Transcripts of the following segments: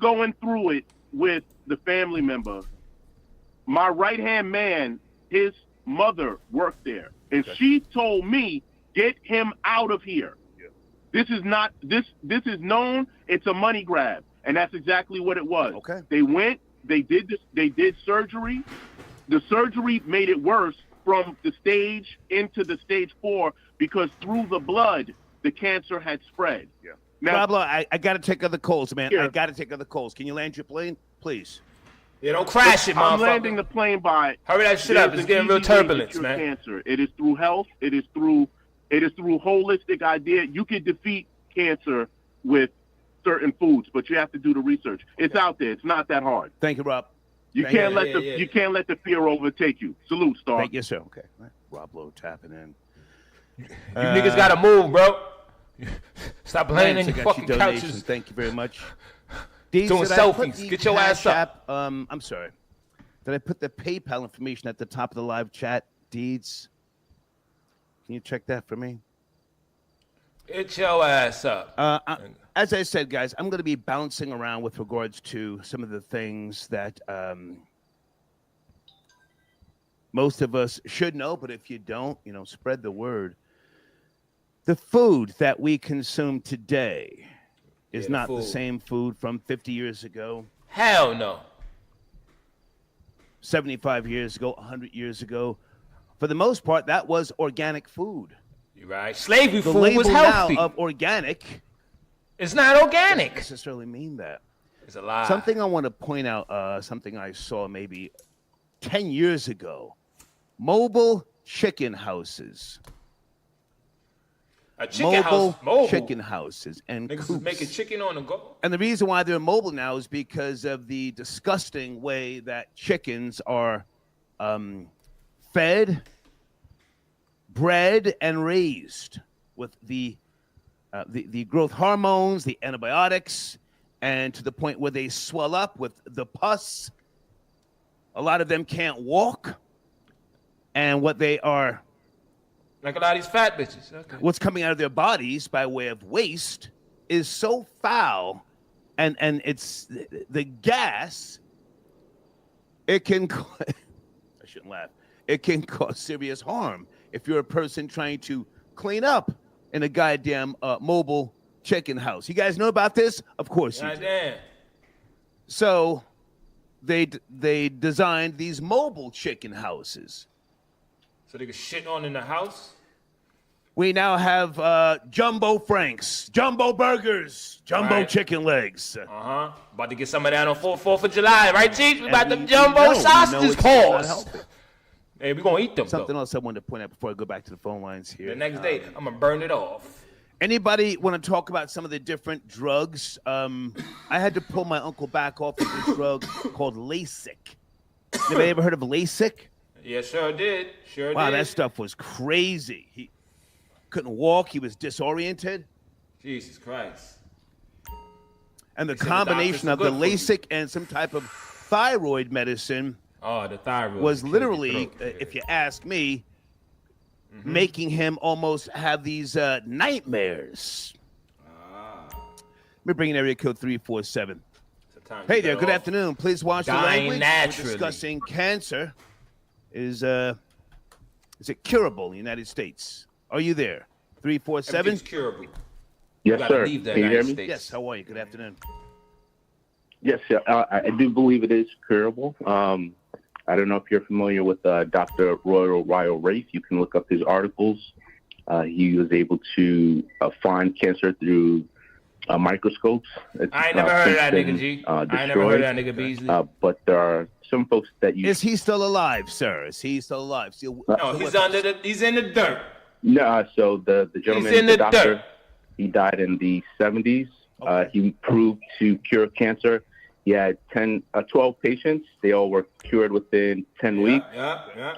going through it with the family member, my right-hand man, his mother worked there, and she told me, get him out of here. Yeah. This is not, this is known, it's a money grab, and that's exactly what it was. Okay. They went, they did surgery. The surgery made it worse from the stage into the stage 4 because through the blood, the cancer had spread. Yeah. Now, Pablo, I got to take other calls, man. Here. I got to take other calls. Can you land your plane, please? Yeah, don't crash it, motherfucker. I'm landing the plane by. Hurry that shit up. It's getting real turbulence, man. Cancer. It is through health. It is through holistic idea. You can defeat cancer with certain foods, but you have to do the research. It's out there. It's not that hard. Thank you, Rob. You can't let the fear overtake you. Salute, Star. Thank you, sir. Okay. Right. Rob Lowe tapping in. You niggas gotta move, bro. Stop laying in your fucking couches. Thank you very much. Doing selfies. Get your ass up. I'm sorry. Did I put the PayPal information at the top of the live chat? Deeds. Can you check that for me? Get your ass up. As I said, guys, I'm going to be bouncing around with regards to some of the things that most of us should know, but if you don't, spread the word. The food that we consume today is not the same food from 50 years ago. Hell no. 75 years ago, 100 years ago. For the most part, that was organic food. You're right. Slavery the food was healthy. Now of organic. It's not organic. Doesn't necessarily mean that. It's a lie. Something I want to point out, something I saw maybe 10 years ago. Mobile chicken houses. A chicken house. Mobile chicken houses and niggas is making chicken on the go. And the reason why they're mobile now is because of the disgusting way that chickens are fed, bred, and raised with the growth hormones, the antibiotics, and to the point where they swell up with the pus. A lot of them can't walk, and what they are. Like a lot of these fat bitches. Okay. What's coming out of their bodies by way of waste is so foul, and it's the gas. It can, I shouldn't laugh. It can cause serious harm if you're a person trying to clean up in a goddamn mobile chicken house. You guys know about this? Of course you do. Damn. So they designed these mobile chicken houses. So they can shit on in the house? We now have Jumbo Franks, Jumbo Burgers, Jumbo Chicken Legs. About to get some of that on 4th of July, right, Chief? We about them Jumbo sausages, pause. Hey, we going to eat them, Something else I wanted to point out before I go back to the phone lines here. The next day, I'm going to burn it off. Anybody want to talk about some of the different drugs? I had to pull my uncle back off of this drug called LASIK. Anybody ever heard of LASIK? Yeah, sure did. Wow, that stuff was crazy. He couldn't walk. He was disoriented. Jesus Christ. And the combination of the LASIK and some type of thyroid medicine the thyroid was literally, if you ask me, making him almost have these nightmares. Let me bring in area code 347. Hey there, good afternoon. Please watch the language. We're discussing cancer. Is it curable in the United States? Are you there? 347? It's curable. Yes, sir. Can you hear me? Yes, how are you? Good afternoon. Yes, I do believe it is curable. I don't know if you're familiar with Dr. Royal Rafe. You can look up his articles. He was able to find cancer through microscopes. I ain't never heard of that nigga, G. I ain't never heard of that nigga, Beasley. But there are some folks that you... Is he still alive, sir? Is he still alive? No, he's in the dirt. No, so the gentleman, the doctor, he died in the 70s. Okay. He proved to cure cancer. He had 12 patients. They all were cured within 10 weeks.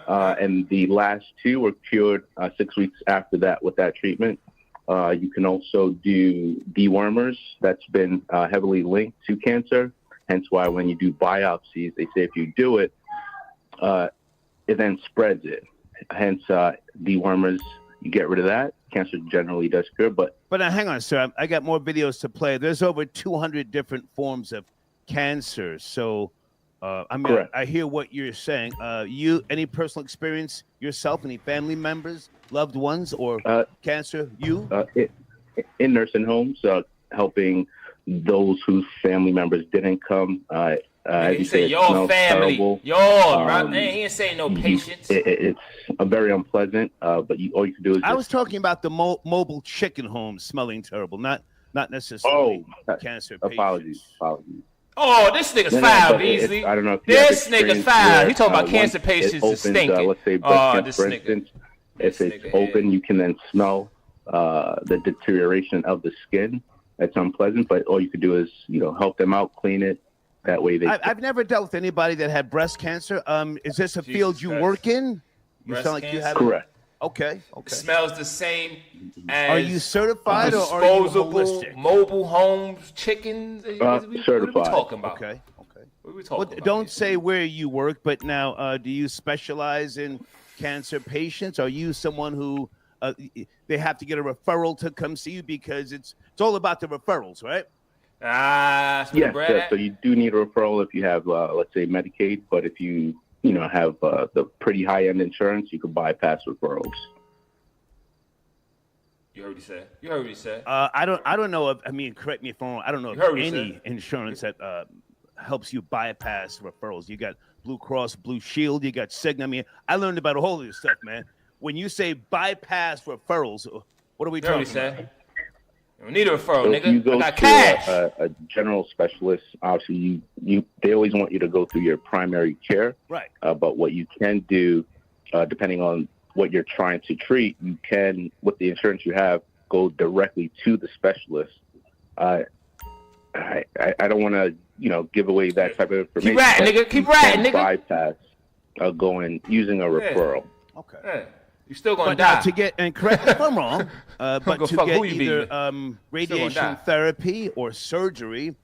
And the last 2 were cured 6 weeks after that with that treatment. You can also do dewormers. That's been heavily linked to cancer. Hence why when you do biopsies, they say if you do it, it then spreads it. Hence, dewormers, you get rid of that. Cancer generally does cure, but hang on, sir. I got more videos to play. There's over 200 different forms of cancer. So, I mean, I hear what you're saying. Any personal experience yourself? Any family members, loved ones, or cancer? In nursing homes, helping those whose family members didn't come. He said your family, right? He ain't saying no patients. It's very unpleasant, but all you can do is. I was talking about the mobile chicken homes smelling terrible, not necessarily cancer apologies. patients. Oh, this nigga's foul, Beasley. I don't know if this nigga's foul. He talking about cancer patients is stinking. Let's say breast cancer, for instance. If it's open, you can then smell the deterioration of the skin. That's unpleasant, but all you can do is, help them out, clean it. That way I've never dealt with anybody that had breast cancer. Is this a field you work in? You breast sound like cancer? You have. Correct. Okay. It smells the same as. Are you certified or are you holistic? Mobile homes, chickens? Certified. What are we talking about? Okay. What are we talking about? Don't say where you work, but now, do you specialize in cancer patients? Are you someone who they have to get a referral to come see you because it's all about the referrals, right? Yes. So you do need a referral if you have, let's say, Medicaid. But if you have the pretty high-end insurance, you can bypass referrals. You heard what he said. I don't know if, correct me if I'm wrong. I don't know if any insurance that helps you bypass referrals. You got Blue Cross, Blue Shield. You got Cigna. I learned about all of this stuff, man. When you say bypass referrals, what are we talking about? You don't need a referral, nigga. If you go I got cash. A general specialist, obviously, they always want you to go through your primary care. Right. But what you can do, depending on what you're trying to treat, you can, with the insurance you have, go directly to the specialist. I don't want to, give away that type of information. Keep ratting, nigga. Bypass going using a referral. Okay. Yeah. You're still gonna die. To get, and correct me if I'm wrong, but to get either radiation therapy or surgery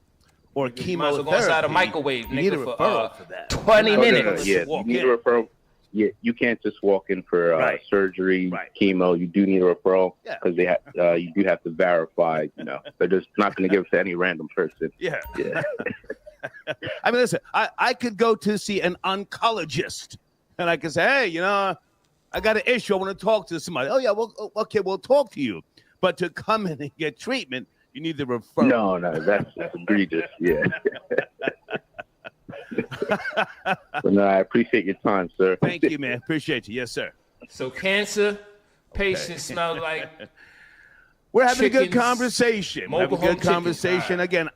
or chemotherapy, might as well go inside a microwave, you need a referral for that. 20 minutes. Yeah, you need a referral. Yeah, you can't just walk in for surgery, chemo. You do need a referral because they have. You do have to verify. They're just not going to give it to any random person. Yeah. Listen, I could go to see an oncologist, and I could say, hey, I got an issue. I want to talk to somebody. Oh, yeah, well, okay, we'll talk to you. But to come in and get treatment, you need the referral. No, that's egregious. Yeah. But no, I appreciate your time, sir. Thank you, man. Appreciate you. Yes, sir. So cancer patients smell like we're having a good conversation. We're having a good conversation. Again,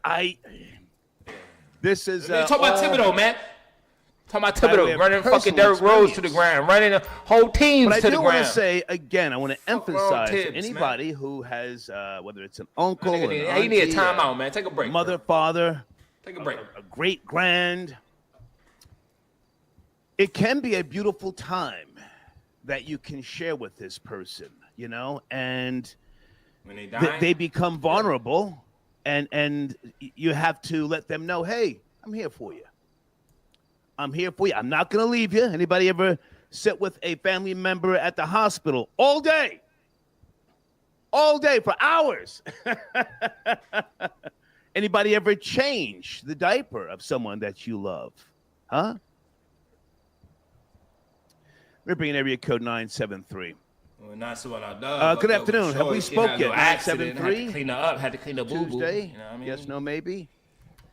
this is... talk about Thibodeau, man. Talking about Thibodeau running fucking Derrick Rose to the ground, running the whole team to the ground. But I do want to say, again, I want to emphasize to anybody who has, whether it's an uncle, an auntie, you need a timeout, man. Take a break. Mother, father, take a break. A great grand. It can be a beautiful time that you can share with this person, and when they die, they become vulnerable, and you have to let them know, hey, I'm here for you. I'm here for you. I'm not going to leave you. Anybody ever sit with a family member at the hospital all day for hours? Anybody ever change the diaper of someone that you love? Huh? We're bringing area code 973. Good afternoon. Have we spoken? 973. Had to clean up boo-boo. Tuesday. Yes, no, maybe.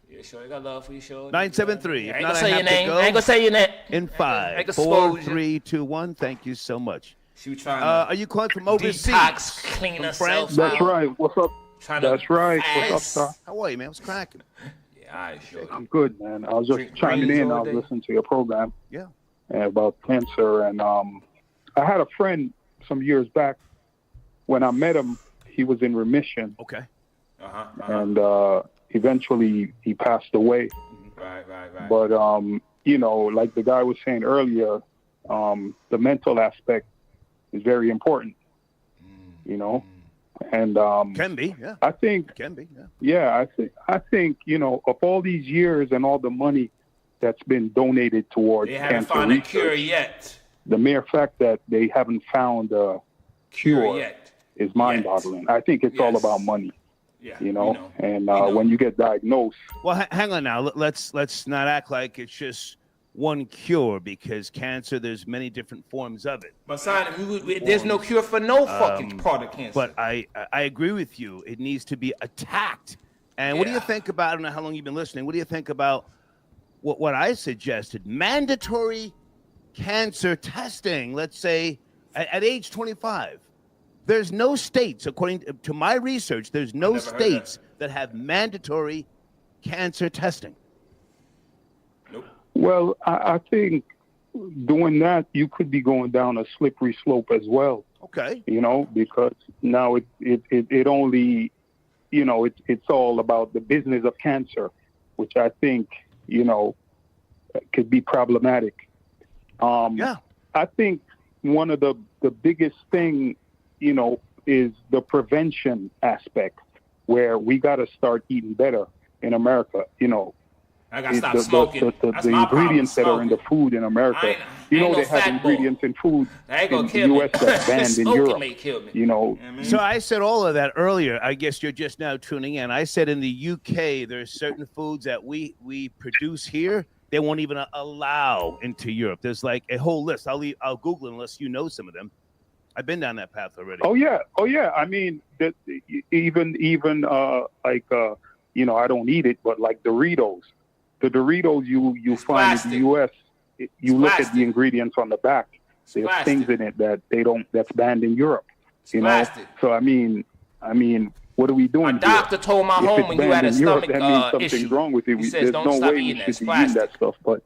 Yeah, sure. I got love for you, sure. 973. I ain't gonna say your name. I ain't gonna say your name. In 5, 4, 3, 2, 1. Thank you so much. She was trying are you calling from overseas? Detox, clean herself. That's right. What's up? That's right. What's up, sir? How are you, man? What's cracking? Yeah, all right, sure. I'm good, man. I was just chiming in. I was listening to your program. Yeah. About cancer, and I had a friend some years back. When I met him, he was in remission. Okay. And eventually he passed away. Right. But like the guy was saying earlier, the mental aspect is very important. And can be, yeah. I think it can be, yeah. Yeah, I think of all these years and all the money that's been donated towards cancer research, they haven't found a cure yet. The mere fact that they haven't found a cure yet is mind-boggling. I think it's all about money. Yeah, you know. And when you get diagnosed. Well, hang on now. Let's not act like it's just one cure, because cancer, there's many different forms of it. But there's no cure for no fucking part of cancer. But I agree with you. It needs to be attacked. And what do you think about, I don't know how long you've been listening, what do you think about what I suggested? Mandatory cancer testing, let's say at age 25. There's no states, according to my research, there's no states that have mandatory cancer testing. Nope. Well, I think doing that, you could be going down a slippery slope as well. Okay. You know, because now it only, you know, it's all about the business of cancer, which I think, you know, could be problematic. I think one of the biggest thing, you know, is the prevention aspect, where we got to start eating better in America. You know, I got to stop smoking. The ingredients that are in the food in America. You know, they have ingredients in food in the U.S. that's banned in Europe. You know. So I said all of that earlier. I guess you're just now tuning in. I said in the UK, there's certain foods that we produce here they won't even allow into Europe. There's like a whole list. I'll Google it unless you know some of them. I've been down that path already. Oh yeah. I mean, even like you know, I don't eat it, but like Doritos, the Doritos you find in the U.S. You look at the ingredients on the back. There's things in it that that's banned in Europe. You know, so I mean, what are we doing? My doctor told my home when you had a stomach that means something's issue. wrong with it. He says, There's no way we should be eating that stuff, but.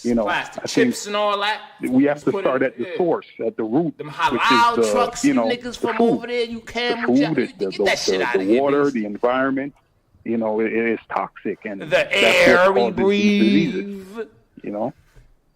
You know, plastic I chips think and all that. We have to start at the source, at the root. Them halal trucks, you know, niggas from over there, you can't get that shit out of here. The water, the environment, you know, it is toxic, and the air we breathe. You know,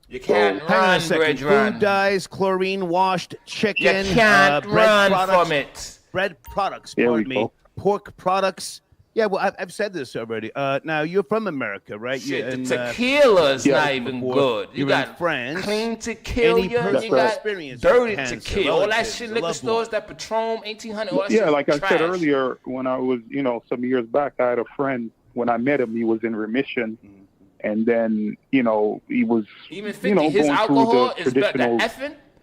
you can't run, bread. Food dyes, chlorine washed chicken. You can't run from it. Bread products, pardon me. Pork products. Yeah, well, I've said this already. Now, you're from America, right? Shit, the tequila's not even good. You got France. Clean tequila, you got dirty tequila. All that shit, liquor stores, that Patron, 1800, all that shit. Yeah, like I said earlier, when I was, you know, some years back, I had a friend, when I met him, he was in remission. And then, you know, he was, even 50, you know, his going alcohol through the traditional,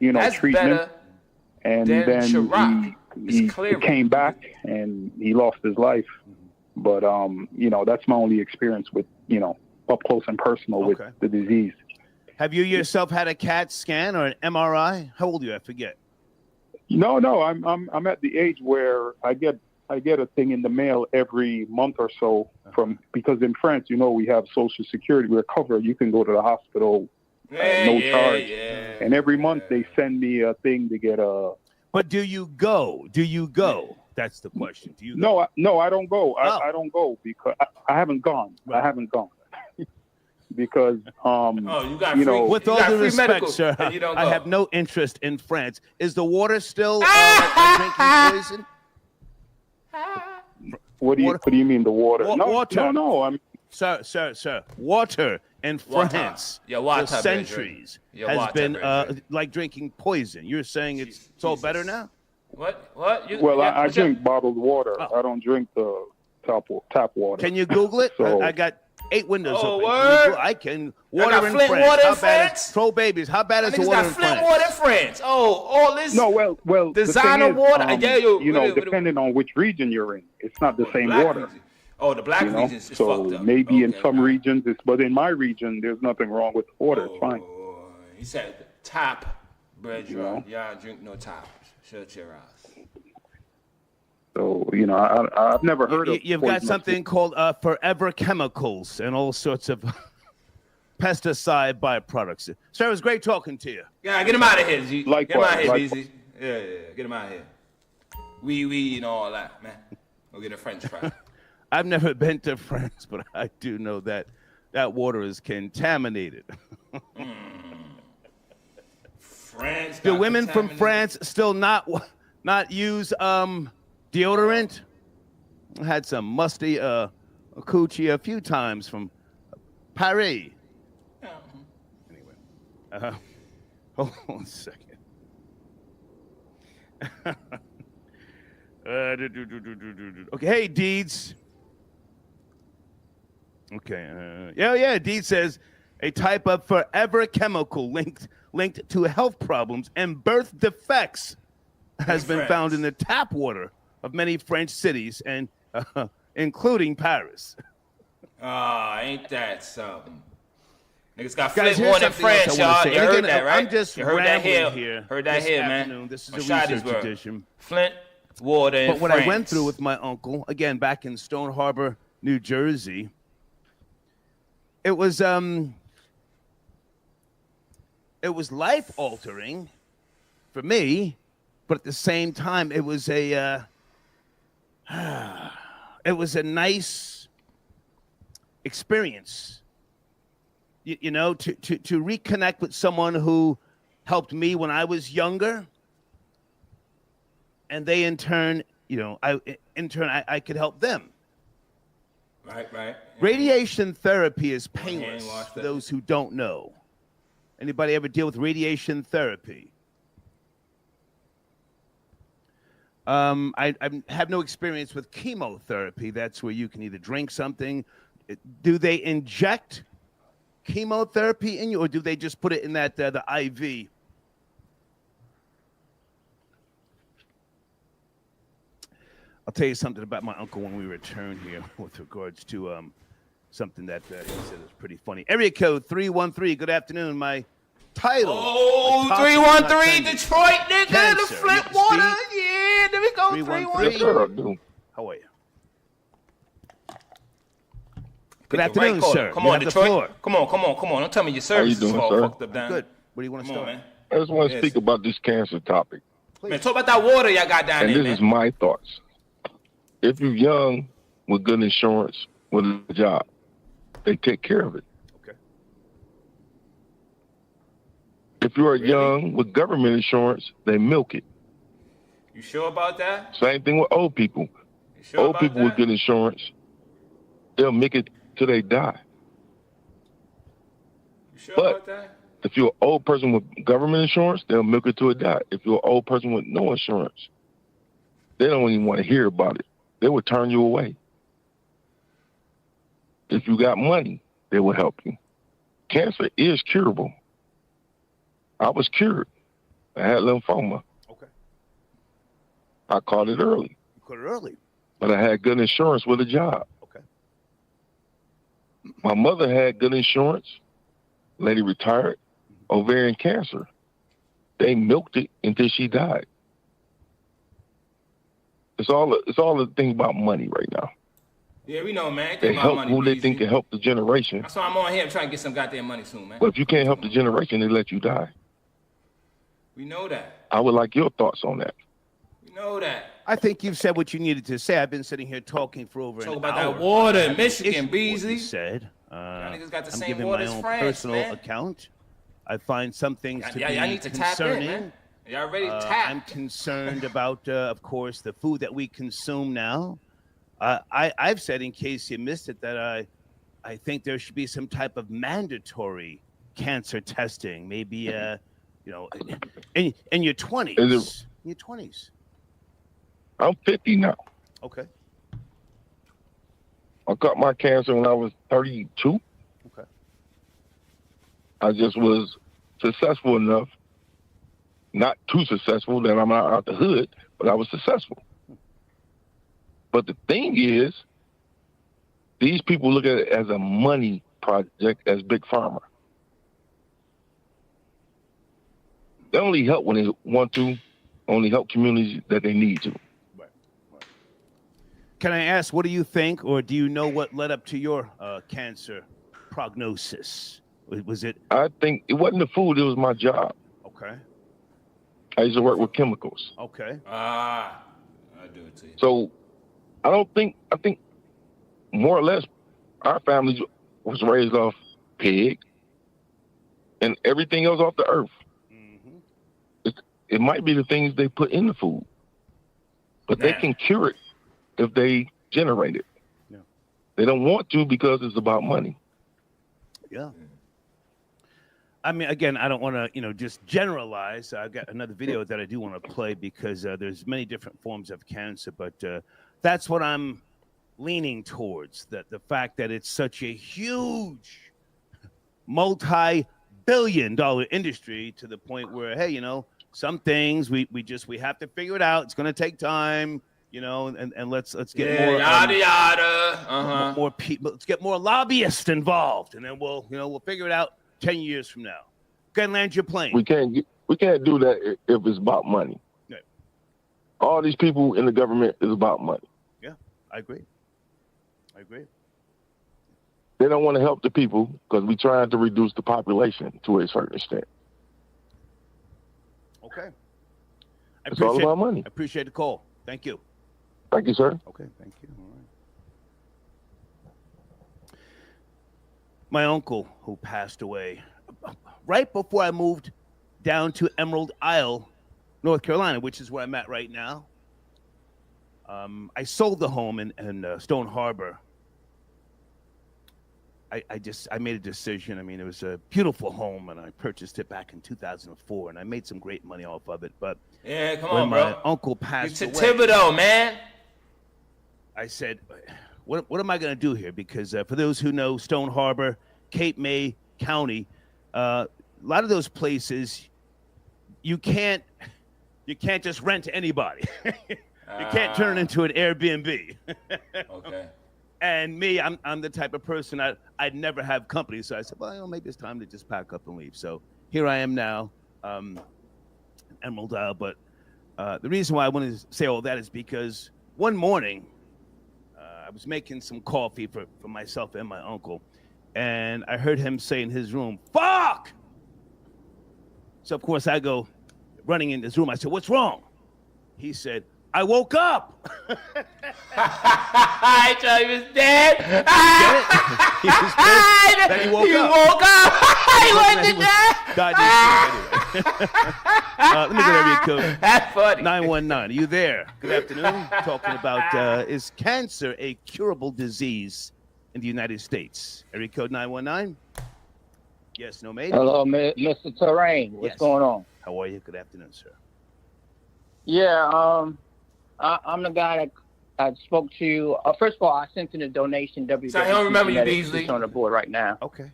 you know, treatment. And then he came back and he lost his life. But, you know, that's my only experience with, you know, up close and personal with the disease. Have you yourself had a CAT scan or an MRI? How old are you? I forget. No, I'm at the age where I get a thing in the mail every month or so because in France, you know, we have Social Security. We're covered. You can go to the hospital, no charge. Yeah. And every month they send me a thing to get a. But do you go? That's the question. Do you go? No, I don't go. I don't go because I haven't gone. Right. I haven't gone. Because you know, with all due respect, sir, I have no interest in France. Is the water still drinking poison? What do you mean the water? Water. No. I'm Sir. Water in France for centuries has been like drinking poison. You're saying it's all better now? What? I drink bottled water. I don't drink the tap water. Can you Google it? So, I got 8 windows open. I can. Water in France. Water in France? Throw babies. How bad is the water in France? Water in France. Oh, all this. No, well. Designer water. You know, depending on which region you're in, it's not the same water. Region. Oh, the black regions is fucked up. Maybe in some regions, but in my region, there's nothing wrong with the water. It's fine. He said tap, bread. Y'all drink no tap. Shut your ass. So, you know, I've never heard of. You've got something called forever chemicals and all sorts of pesticide byproducts. Sir, it was great talking to you. Yeah, get him out of here, G. Get him out of here, BZ. Yeah, get him out of here. We and all that, man. Go get a French fry. I've never been to France, but I do know that water is contaminated. France. Do women from France still not use deodorant? I had some musty coochie a few times from Paris. Anyway, hold on a second. Okay, hey, Deeds. Okay, yeah. Deeds says a type of forever chemical linked to health problems and birth defects has been found in the tap water of many French cities, and including Paris. Ain't that something? Niggas got Flint more than France, y'all. You heard that, right? I'm just you heard that here. Heard that here, man. This is a research edition. Flint, water, and But what I went through with my uncle, again, back in Stone Harbor, New Jersey, it was life-altering for me, but at the same time, it was a nice experience. You know, to reconnect with someone who helped me when I was younger, and they in turn, I could help them. Right. Radiation therapy is painless for those who don't know. Anybody ever deal with radiation therapy? I have no experience with chemotherapy. That's where you can either drink something. Do they inject chemotherapy in you, or do they just put it in that the IV? I'll tell you something about my uncle when we return here with regards to something that he said is pretty funny. Area code 313. Good afternoon. My title. 313 Detroit, nigga. Cancer. The Flint water. Yeah, there we go. 313. How are you? Good afternoon, sir. Come on, Detroit. Come on. Don't tell me your service is all fucked up down. Good. What do you want to start? Man. I just want to speak about this cancer topic. Please. Man, talk about that water y'all got down there, and this is my thoughts. If you're young with good insurance, with a job, they take care of it. Okay. If you are young with government insurance, they milk it. You sure about that? Same thing with old people. You sure old about people that? with good insurance, they'll milk it till they die. You sure But about that? if you're an old person with government insurance, they'll milk it till it die. If you're an old person with no insurance, they don't even want to hear about it. They will turn you away. If you got money, they will help you. Cancer is curable. I was cured. I had lymphoma. Okay. I caught it early. You caught it early. But I had good insurance with a job. Okay. My mother had good insurance. Lady retired. Ovarian cancer. They milked it until she died. It's all the thing about money right now. Yeah, we know, man. They help who they think can help the generation. That's why I'm on here. I'm trying to get some goddamn money soon, man. But if you can't help the generation, they let you die. We know that. I would like your thoughts on that. We know that. I think you've said what you needed to say. I've been sitting here talking for over an hour. Talk about that water in Michigan, What Beasley. you said. Niggas got the I'm same giving water my as own France, personal man. account. I find some things to be Y'all need to tap concerning. in, man. Y'all ready to tap? I'm concerned about, of course, the food that we consume now. I've said, in case you missed it, that I think there should be some type of mandatory cancer testing. Maybe, in your 20s. In your 20s. I'm 50 now. Okay. I got my cancer when I was 32. Okay. I just was successful enough, not too successful that I'm not out the hood, but I was successful. But the thing is, these people look at it as a money project, as Big Pharma. They only help when they want to, only help communities that they need to. Right. Can I ask, what do you think, or do you know what led up to your cancer prognosis? Was it? I think it wasn't the food, it was my job. Okay. I used to work with chemicals. Okay. I do it to you. So I think more or less our family was raised off pig and everything else off the earth. Mm-hmm. It might be the things they put in the food, but they can cure it if they generate it. Yeah. They don't want to because it's about money. Yeah. I mean, again, I don't want to, just generalize. I've got another video that I do want to play because there's many different forms of cancer, but that's what I'm leaning towards, the fact that it's such a huge multi-billion-dollar industry to the point where, hey, some things we have to figure it out. It's going to take time, and let's get more yada. More people. Let's get more lobbyists involved, and then we'll figure it out 10 years from now. Go ahead and land your plane. We can't do that if it's about money. Yeah. All these people in the government is about money. Yeah, I agree. They don't want to help the people because we're trying to reduce the population to a certain extent. Okay. It's all about money. I appreciate the call. Thank you. Thank you, sir. Okay, thank you. All right. My uncle, who passed away right before I moved down to Emerald Isle, North Carolina, which is where I'm at right now. I sold the home in Stone Harbor. I made a decision. I mean, it was a beautiful home, and I purchased it back in 2004, and I made some great money off of it. But yeah, come when on, my bro. uncle passed away, Thibodeau, man. I said, what am I going to do here? Because for those who know Stone Harbor, Cape May County, a lot of those places, you can't just rent to anybody. You can't turn it into an Airbnb. Okay. And me, I'm the type of person I'd never have company. So I said, well, maybe it's time to just pack up and leave. So here I am now, Emerald Isle. But the reason why I wanted to say all that is because one morning I was making some coffee for myself and my uncle, and I heard him say in his room, "Fuck!" So of course I go running in his room. I said, "What's wrong?" He said, "I woke up." I thought he was dead. He was dead. Then he woke up. He wasn't dead. Let me get a area code. That's funny. 919. Are you there? Good afternoon. Talking about is cancer a curable disease in the United States? Area code 919. Yes, no, maybe. Hello, Mr. Terrain. What's going on? How are you? Good afternoon, sir. Yeah, I'm the guy that I spoke to you. First of all, I sent in a donation. So I don't remember you, Beasley. It's on the board right now. Okay.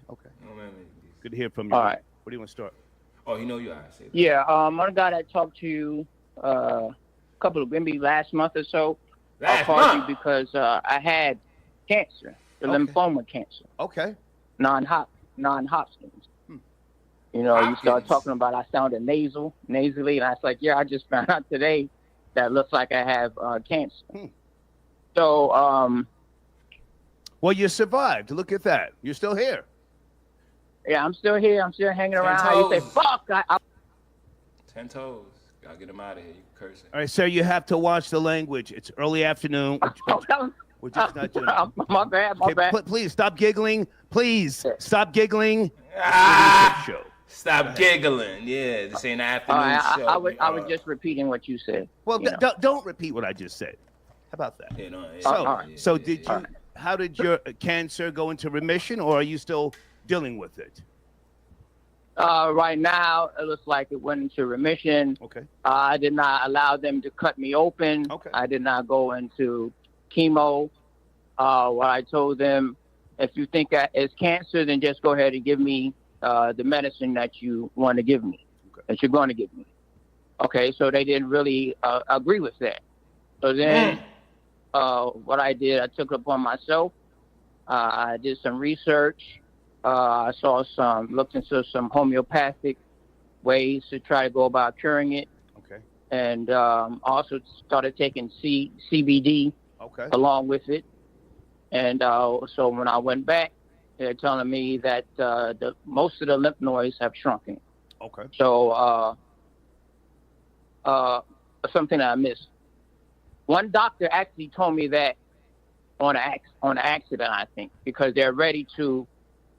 Good to hear from you. All right. Where do you want to start? Oh, you know you are. Yeah, I'm the guy that talked to you maybe last month or so. I called you because I had cancer, lymphoma cancer. Okay. Non-Hodgkin's. You start talking about I sounded nasally, and I was like, yeah, I just found out today that looks like I have cancer. So, well, you survived. Look at that. You're still here. Yeah, I'm still here. I'm still hanging around. You say, fuck. 10 toes. Gotta get them out of here. You cursing. All right, sir, you have to watch the language. It's early afternoon. We're just not doing it. My bad. Please stop giggling. Please stop giggling. Show. Stop giggling. Yeah, this ain't an afternoon show. I was just repeating what you said. Well, don't repeat what I just said. How about that? How did your cancer go into remission, or are you still dealing with it? Right now, it looks like it went into remission. Okay. I did not allow them to cut me open. Okay. I did not go into chemo. What I told them, if you think it's cancer, then just go ahead and give me the medicine that you want to give me, that you're going to give me. Okay, so they didn't really agree with that. So then what I did, I took it upon myself. I did some research. I looked into some homeopathic ways to try to go about curing it. Okay. And also started taking CBD along with it. And so when I went back, they're telling me that most of the lymph nodes have shrunken. Okay. So something I missed. One doctor actually told me that on an accident, I think, because they're ready to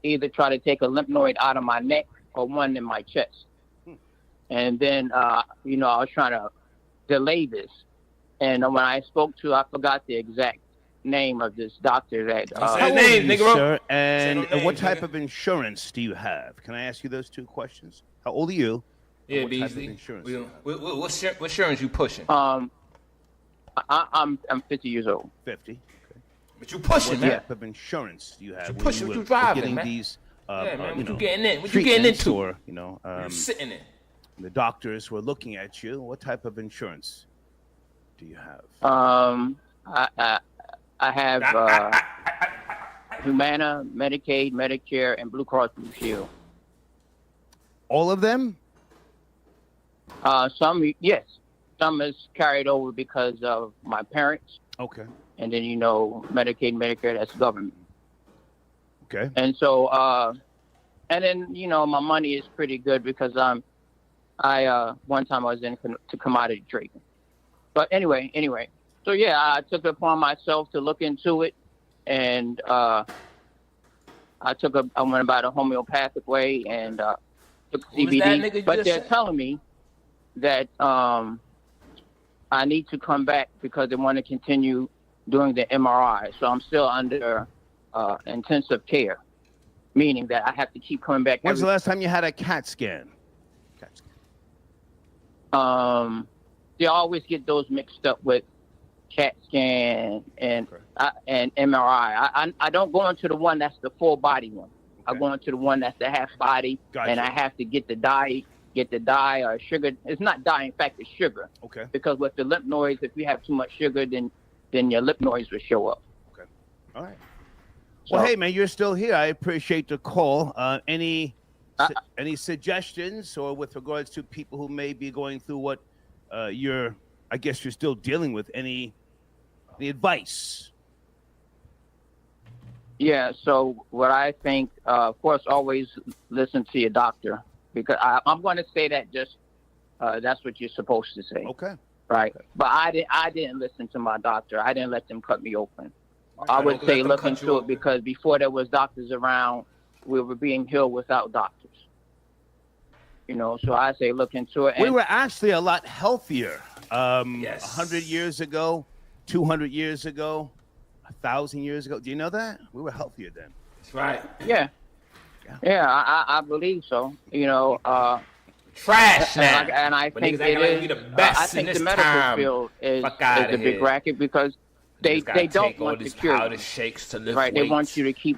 either try to take a lymph node out of my neck or one in my chest. And then, I was trying to delay this. And when I spoke to, I forgot the exact name of this doctor that. How old are you, sir? And what type of insurance do you have? Can I ask you those 2 questions? How old are you? Yeah, what type of Beasley. insurance? What insurance you pushing? I'm 50 years old. 50. Okay. But you pushing, man. What type of insurance do you have? You pushing? What you driving, man? These, yeah, man. What you getting in? What you getting into? Or, you sitting in. The doctors were looking at you. What type of insurance do you have? I have Humana, Medicaid, Medicare, and Blue Cross Blue Shield. All of them? Some, yes. Some is carried over because of my parents. Okay. And then, Medicaid, Medicare, that's government. Okay. And so, and then, my money is pretty good because one time I was into commodity trading. But anyway. So, yeah, I took it upon myself to look into it. And I went about a homeopathic way and took CBD. But they're telling me that I need to come back because they want to continue doing the MRI. So I'm still under intensive care, meaning that I have to keep coming back. When's the last time you had a CAT scan? They always get those mixed up with CAT scan and MRI. I don't go into the one that's the full body one. Okay. I go into the one that's the half body, and I have to get the dye or sugar. It's not dye, in fact, it's sugar. Okay. Because with the lymph nodes, if you have too much sugar, then your lymph nodes will show up. Okay. All right. Well, hey, man, you're still here. I appreciate the call. Any suggestions, or with regards to people who may be going through what I guess you're still dealing with, any advice? Yeah, so what I think, of course, always listen to your doctor, because I'm going to say that just that's what you're supposed to say. Okay. Right. Okay. But I didn't listen to my doctor. I didn't let them cut me open. I would say look into it because before there was doctors around, we were being healed without doctors. So I say look into it. We were actually a lot healthier. Yes. 100 years ago, 200 years ago, 1,000 years ago. Do you know that? We were healthier then. That's right. Yeah. Yeah, I believe so. Trash, man. And I think it is. I think the medical field is a big racket because they don't want to cure you. Shakes to lift right. weights. They want you to keep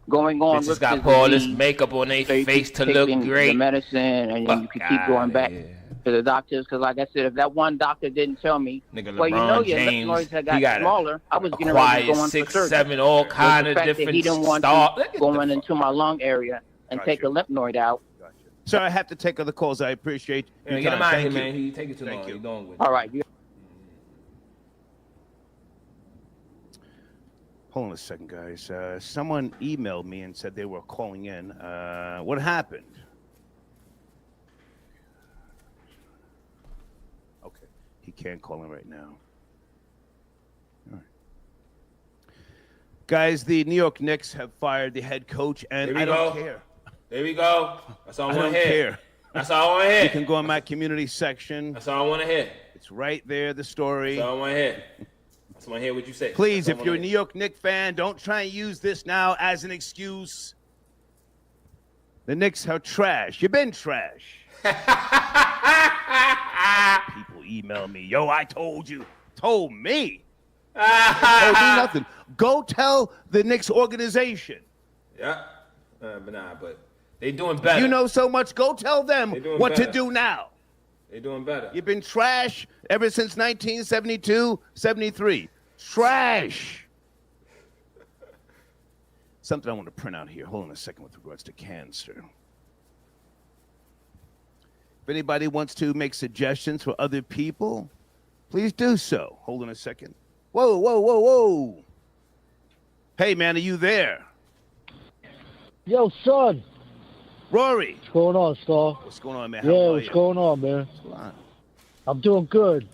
going on Bitches with got all this makeup on their face to look great. The medicine, and then you can keep going back to the doctors. Because, like I said, if that one doctor didn't tell me, well, your lymph nodes have got smaller, I was getting ready to go on 6, for surgery. 7, all kind of different he didn't want to going into my lung area and take a lymph node out. Sir, I have to take other calls. I appreciate your get time. him out Thank here, you. man. He take it too long. You're going with all right. Hold on a second, guys. Someone emailed me and said they were calling in. What happened? Okay. He can't call in right now. All right. Guys, the New York Knicks have fired the head coach, and I don't care. There we go. That's all I want to hear. That's all I want to hear. You can go in my community section. That's all I want to hear. It's right there, the story. That's all I want to hear. I just want to hear what you say. Please, if you're a New York Knicks fan, don't try and use this now as an excuse. The Knicks are trash. You've been trash. People email me, yo, I told you. Told me. Told you nothing. Go tell the Knicks organization. Yeah. But they doing better. You know so much. Go tell them what to do now. They're doing better. You've been trash ever since 1972, 73. Trash. Something I want to print out here. Hold on a second with regards to cancer. If anybody wants to make suggestions for other people, please do so. Hold on a second. Whoa, whoa, whoa, whoa. Hey, man, are you there? Yo, son. Rory. What's going on, Star? What's going on, man? What's going on, man? What's going on? I'm doing good.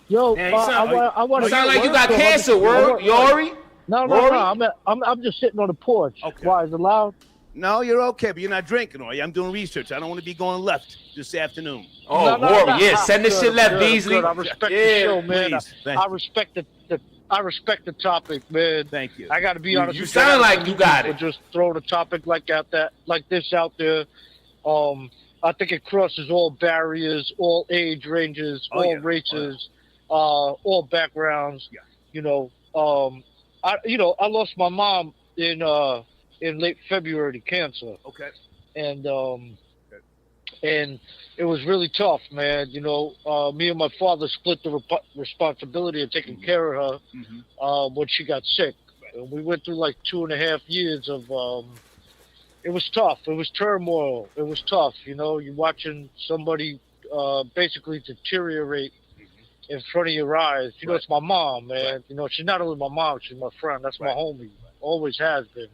Yo, I want to. Sound like you got cancer, Rory. No. I'm just sitting on the porch. Okay. Why, is it loud? No, you're okay, but you're not drinking, are you? I'm doing research. I don't want to be going left this afternoon. Oh, Rory, yeah, send this shit left, Beasley. I respect the show, man. Please. I respect I respect the topic, man. Thank you. I got to be honest. You sound like you got it. Just throwing a topic like this out there. I think it crosses all barriers, all age ranges, all races, all backgrounds. Yeah. You know, I lost my mom in late February to cancer. Okay. And it was really tough, man. You know, me and my father split the responsibility of taking care of her when she got sick. And we went through like 2.5 years of it was tough. It was turmoil. It was tough. You know, you're watching somebody basically deteriorate in front of your eyes. You know, it's my mom, man. Right. You know, she's not only my mom, she's my friend. That's my homie. Always has been,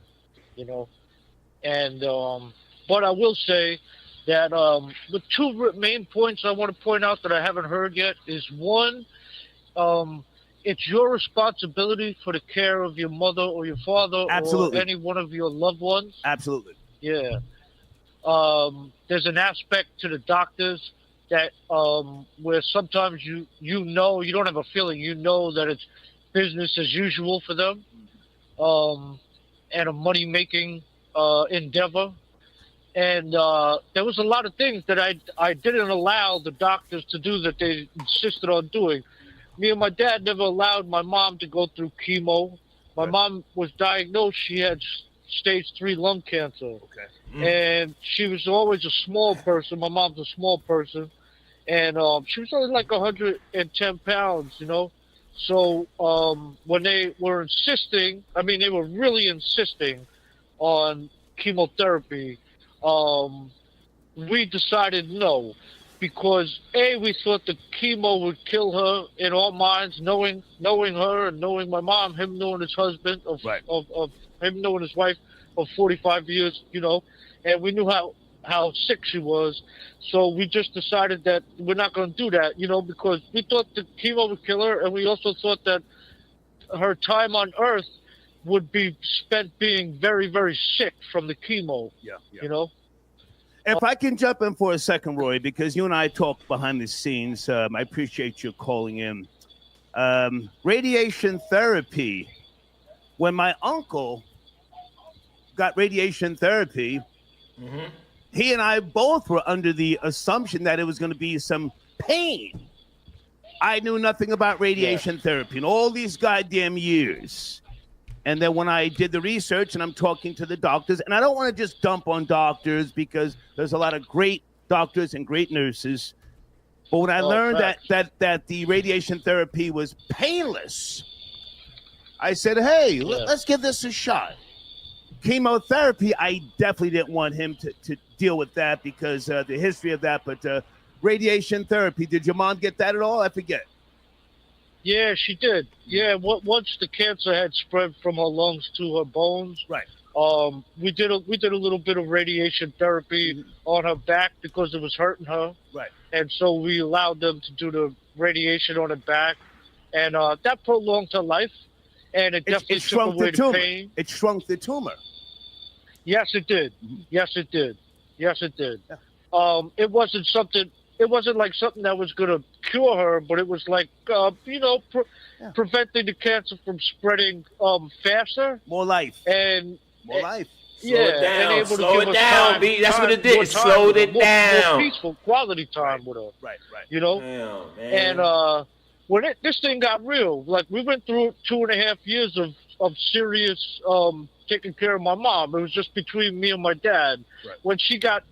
you know. And but I will say that the two main points I want to point out that I haven't heard yet is one, it's your responsibility for the care of your mother or your father or any one of your loved ones. Absolutely. Yeah. There's an aspect to the doctors that where sometimes you know, you don't have a feeling, you know that it's business as usual for them and a money-making endeavor. And there was a lot of things that I didn't allow the doctors to do that they insisted on doing. Me and my dad never allowed my mom to go through chemo. My mom was diagnosed. She had stage 3 lung cancer. Okay. And she was always a small person. My mom's a small person. And she was only like 110 pounds, you know. So when they were insisting, I mean, they were really insisting on chemotherapy, we decided no. Because we thought the chemo would kill her in our minds, knowing her and knowing my mom, him knowing his husband, of him knowing his wife of 45 years, you know, and we knew how sick she was. So we just decided that we're not going to do that, you know, because we thought the chemo would kill her, and we also thought that her time on Earth would be spent being very, very sick from the chemo, you know. If I can jump in for a second, Roy, because you and I talk behind the scenes, I appreciate you calling in. Radiation therapy. When my uncle got radiation therapy, he and I both were under the assumption that it was going to be some pain. I knew nothing about radiation therapy in all these goddamn years. And then when I did the research and I'm talking to the doctors, and I don't want to just dump on doctors because there's a lot of great doctors and great nurses. But when I learned that the radiation therapy was painless, I said, hey, let's give this a shot. Chemotherapy, I definitely didn't want him to deal with that because the history of that. But radiation therapy, did your mom get that at all? I forget. Yeah, she did. Yeah, once the cancer had spread from her lungs to her bones, we did a little bit of radiation therapy on her back because it was hurting her. Right. And so we allowed them to do the radiation on her back, and that prolonged her life, and it definitely took away the pain. It shrunk the tumor. Yes, it did. Yes, it did. Yes, it did. It wasn't something. It wasn't like something that was going to cure her, but it was like, you know, preventing the cancer from spreading faster. More life. And more life. Slow it down. Slow it down, B. That's what it did. It slowed it down. More peaceful quality time with her. Right. You know? Damn, man. And when this thing got real, like we went through 2.5 years of serious taking care of my mom. It was just between me and my dad. Right. When she got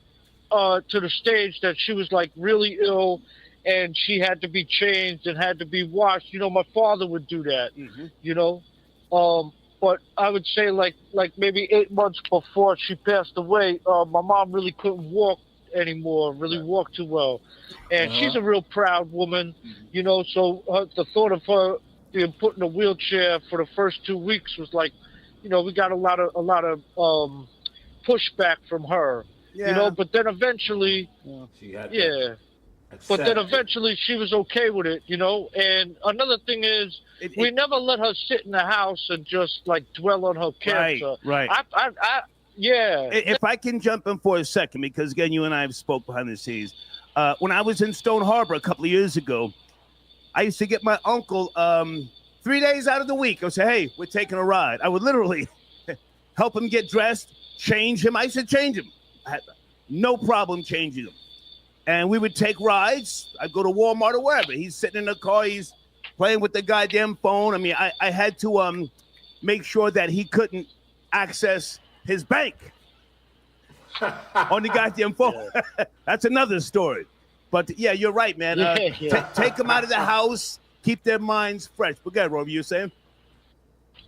to the stage that she was like really ill and she had to be changed and had to be washed, you know, my father would do that, you know. But I would say like maybe 8 months before she passed away, my mom really couldn't walk anymore, walk too well. And she's a real proud woman, you know, so the thought of her being put in a wheelchair for the first 2 weeks was like, you know, we got a lot of pushback from her. You know, but then eventually, but then eventually she was okay with it, you know. And another thing is, we never let her sit in the house and just like dwell on her cancer. Right. If I can jump in for a second, because again, you and I have spoke behind the scenes. When I was in Stone Harbor a couple of years ago, I used to get my uncle 3 days out of the week, I would say, hey, we're taking a ride. I would literally help him get dressed, change him. I said, change him. I had no problem changing him. And we would take rides. I'd go to Walmart or wherever. He's sitting in the car. He's playing with the goddamn phone. I mean, I had to make sure that he couldn't access his bank on the goddamn phone. Yeah. That's another story. But, yeah, you're right, man. Take them out of the house. Keep their minds fresh. But go ahead, Rob, you were saying?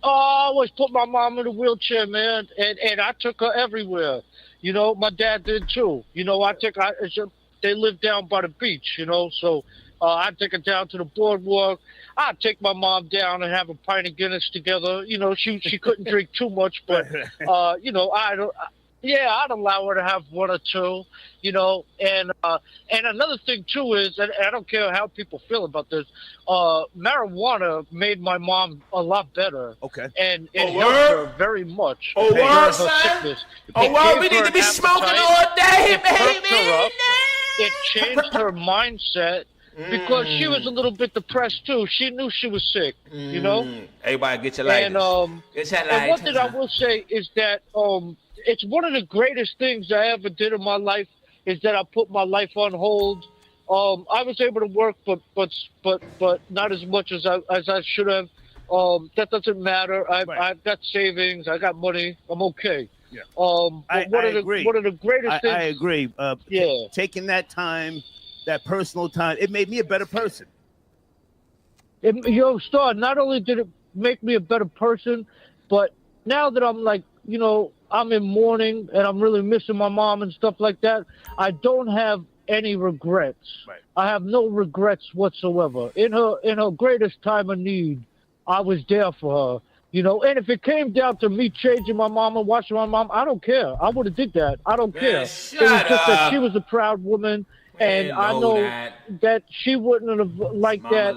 I always put my mom in a wheelchair, man, and I took her everywhere. You know, my dad did too. You know, they live down by the beach, you know, so I'd take her down to the boardwalk. I'd take my mom down and have a pint of Guinness together. You know, she couldn't drink too much, but, you know, I'd allow her to have one or two, you know. And another thing, too, is, and I don't care how people feel about this, marijuana made my mom a lot better. Okay. And it helped her very much. Oh, word, son? Oh, well, we need to be smoking all day, baby. It changed her mindset. Because she was a little bit depressed too. She knew she was sick, you know. Everybody get your light. And one thing I will say is that it's one of the greatest things I ever did in my life is that I put my life on hold. I was able to work, but not as much as I should have. That doesn't matter. I've got savings. I got money. I'm okay. Yeah. I agree. One of the greatest things. I agree. Taking that time. That personal time, it made me a better person. Star, not only did it make me a better person, but now that I'm like, you know, I'm in mourning and I'm really missing my mom and stuff like that, I don't have any regrets. Right. I have no regrets whatsoever. In her greatest time of need, I was there for her. You know, and if it came down to me changing my mom and watching my mom, I don't care. I would have did that. I don't care. It was just that she was a proud woman. And I know that she wouldn't have liked that.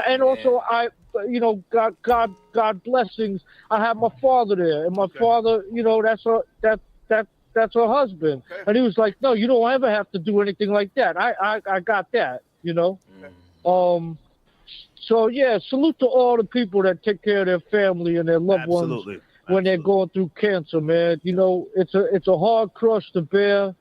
And also, I, you know, God blessings. I have my father there, and my father, you know, that's her husband. Okay. And he was like, no, you don't ever have to do anything like that. I got that, you know. Okay. So yeah, salute to all the people that take care of their family and their loved ones when they're going through cancer, man. You know, it's a hard cross to bear.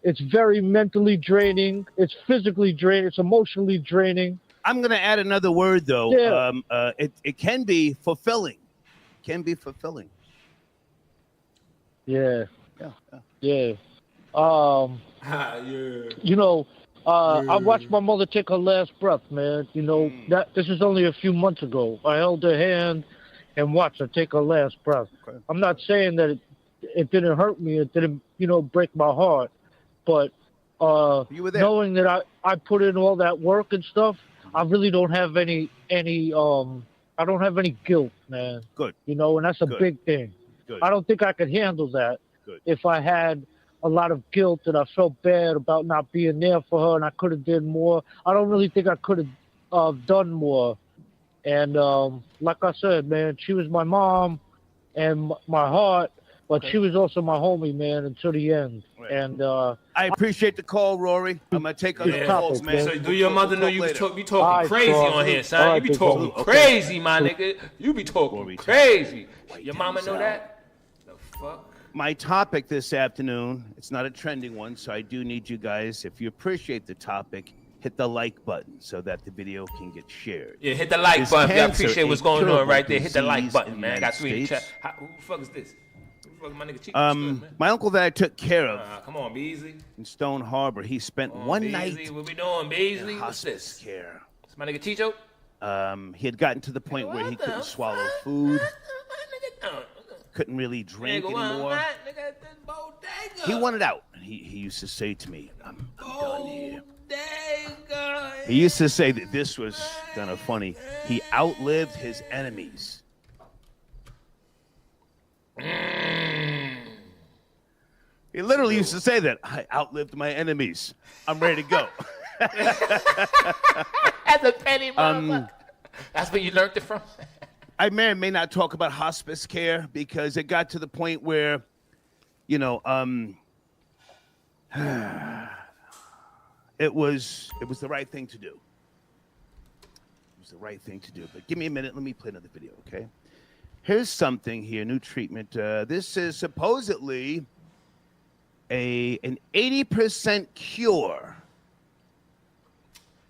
It's very mentally draining. It's physically draining. It's emotionally draining. I'm going to add another word, though. Yeah. It can be fulfilling. Yeah. You know, I watched my mother take her last breath, man. You know, this is only a few months ago. I held her hand and watched her take her last breath. Okay. I'm not saying that it didn't hurt me. It didn't, you know, break my heart. But knowing that I put in all that work and stuff, I really don't have any I don't have any guilt, man. Good. You know, and that's a big thing. Good. I don't think I could handle that if I had a lot of guilt and I felt bad about not being there for her and I could have did more. I don't really think I could have done more. And like I said, man, she was my mom and my heart. But she was also my homie, man, until the end. Right. And I appreciate the call, Rory. I'm gonna take other calls, man. So do your mother know you be talking crazy on here, son? You be talking crazy, my nigga. You be talking crazy. Your mama know that? The fuck? My topic this afternoon, it's not a trending one, so I do need you guys, if you appreciate the topic, hit the like button so that the video can get shared. Yeah, hit the like button. I appreciate what's going on right there. Hit the like button, man. I got 3 in the chat. Who the fuck is this? My uncle that I took care of. Come on, Beasley. In Stone Harbor, he spent one night. What we doing, Beasley? In hospice care. It's my nigga Chicho. He had gotten to the point where he couldn't swallow food, couldn't really drink anymore. He wanted out. He used to say to me, "I'm done here." He used to say that this was kind of funny. He outlived his enemies. He literally used to say that. I outlived my enemies. I'm ready to go. As a petty motherfucker. That's where you learned it from? I may or may not talk about hospice care because it got to the point where, you know, it was the right thing to do. It was the right thing to do. But give me a minute. Let me play another video, okay? Here's something here, new treatment. This is supposedly an 80% cure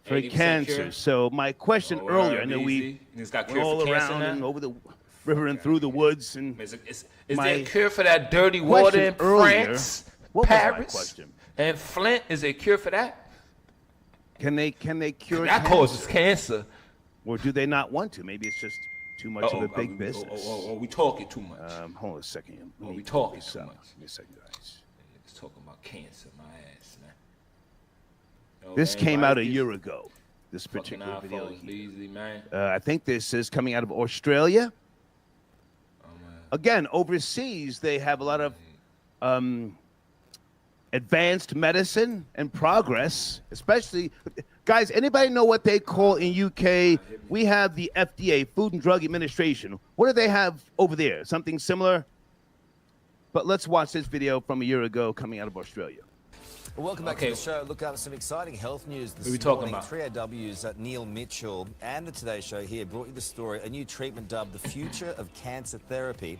for cancer. Cure? So my question earlier, I know we went all around and over the river and through the woods. And is there a cure for that dirty water in France, Paris, and Flint? Is there a cure for that? Can they cure that causes cancer? Or do they not want to? Maybe it's just too much of a big business. We talking too much. Hold on a second. We talking too much. Give me a second, guys. Niggas talking about cancer, my ass, man. This came out a year ago. This particular video. Easy, man. I think this is coming out of Australia. Again, overseas, they have a lot of advanced medicine and progress, especially, guys, anybody know what they call in UK? We have the FDA, Food and Drug Administration. What do they have over there? Something similar? But let's watch this video from a year ago coming out of Australia. Well, welcome back to the show. Look, some exciting health news this morning. Talking about? 3AW's Neil Mitchell and the Today Show here brought you the story, a new treatment dubbed the future of cancer therapy.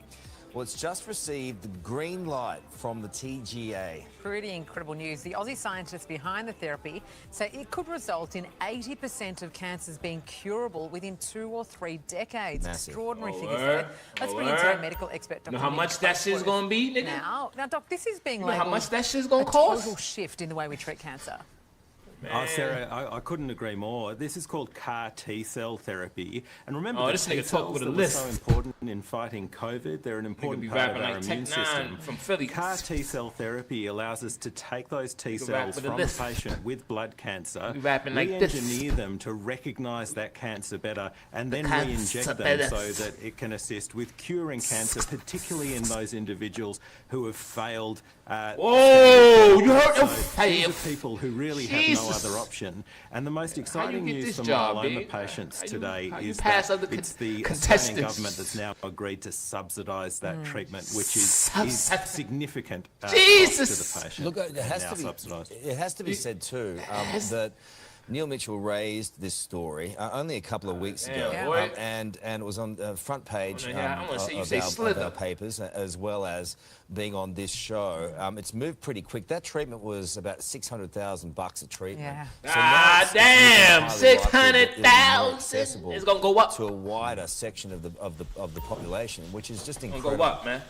Well, it's just received the green light from the TGA. Pretty incredible news. The Aussie scientists behind the therapy say it could result in 80% of cancers being curable within 2 or 3 decades. Massive. Extraordinary figures there. Let's bring in our medical expert, Dr. You know how much that shit's going to be, nigga? Now, Doc, this is being labelled how much that shit's going to cost? A total shift in the way we treat cancer. Sarah, I couldn't agree more. This is called CAR T-cell therapy. And remember, this nigga talk with a list. So important in fighting COVID. They're an important part of our immune system. From Philly. CAR T-cell therapy allows us to take those T-cells from a patient with blood cancer, re-engineer them to recognise that cancer better, and then re-inject them so that it can assist with curing cancer, particularly in those individuals who have failed. Whoa! You heard them fail. These are people who really have no other option. And the most exciting news for myeloma patients today is that it's the Australian government that's now agreed to subsidise that treatment, which is significant cost to the patient. Look, it has to be said too that Neil Mitchell raised this story only a couple of weeks ago, and it was on the front page of our papers, as well as being on this show. It's moved pretty quick. That treatment was about $600,000 a treatment. Yeah. So damn, 600,000. It's gonna go up to a wider section of the population, which is just incredible. Go up, man.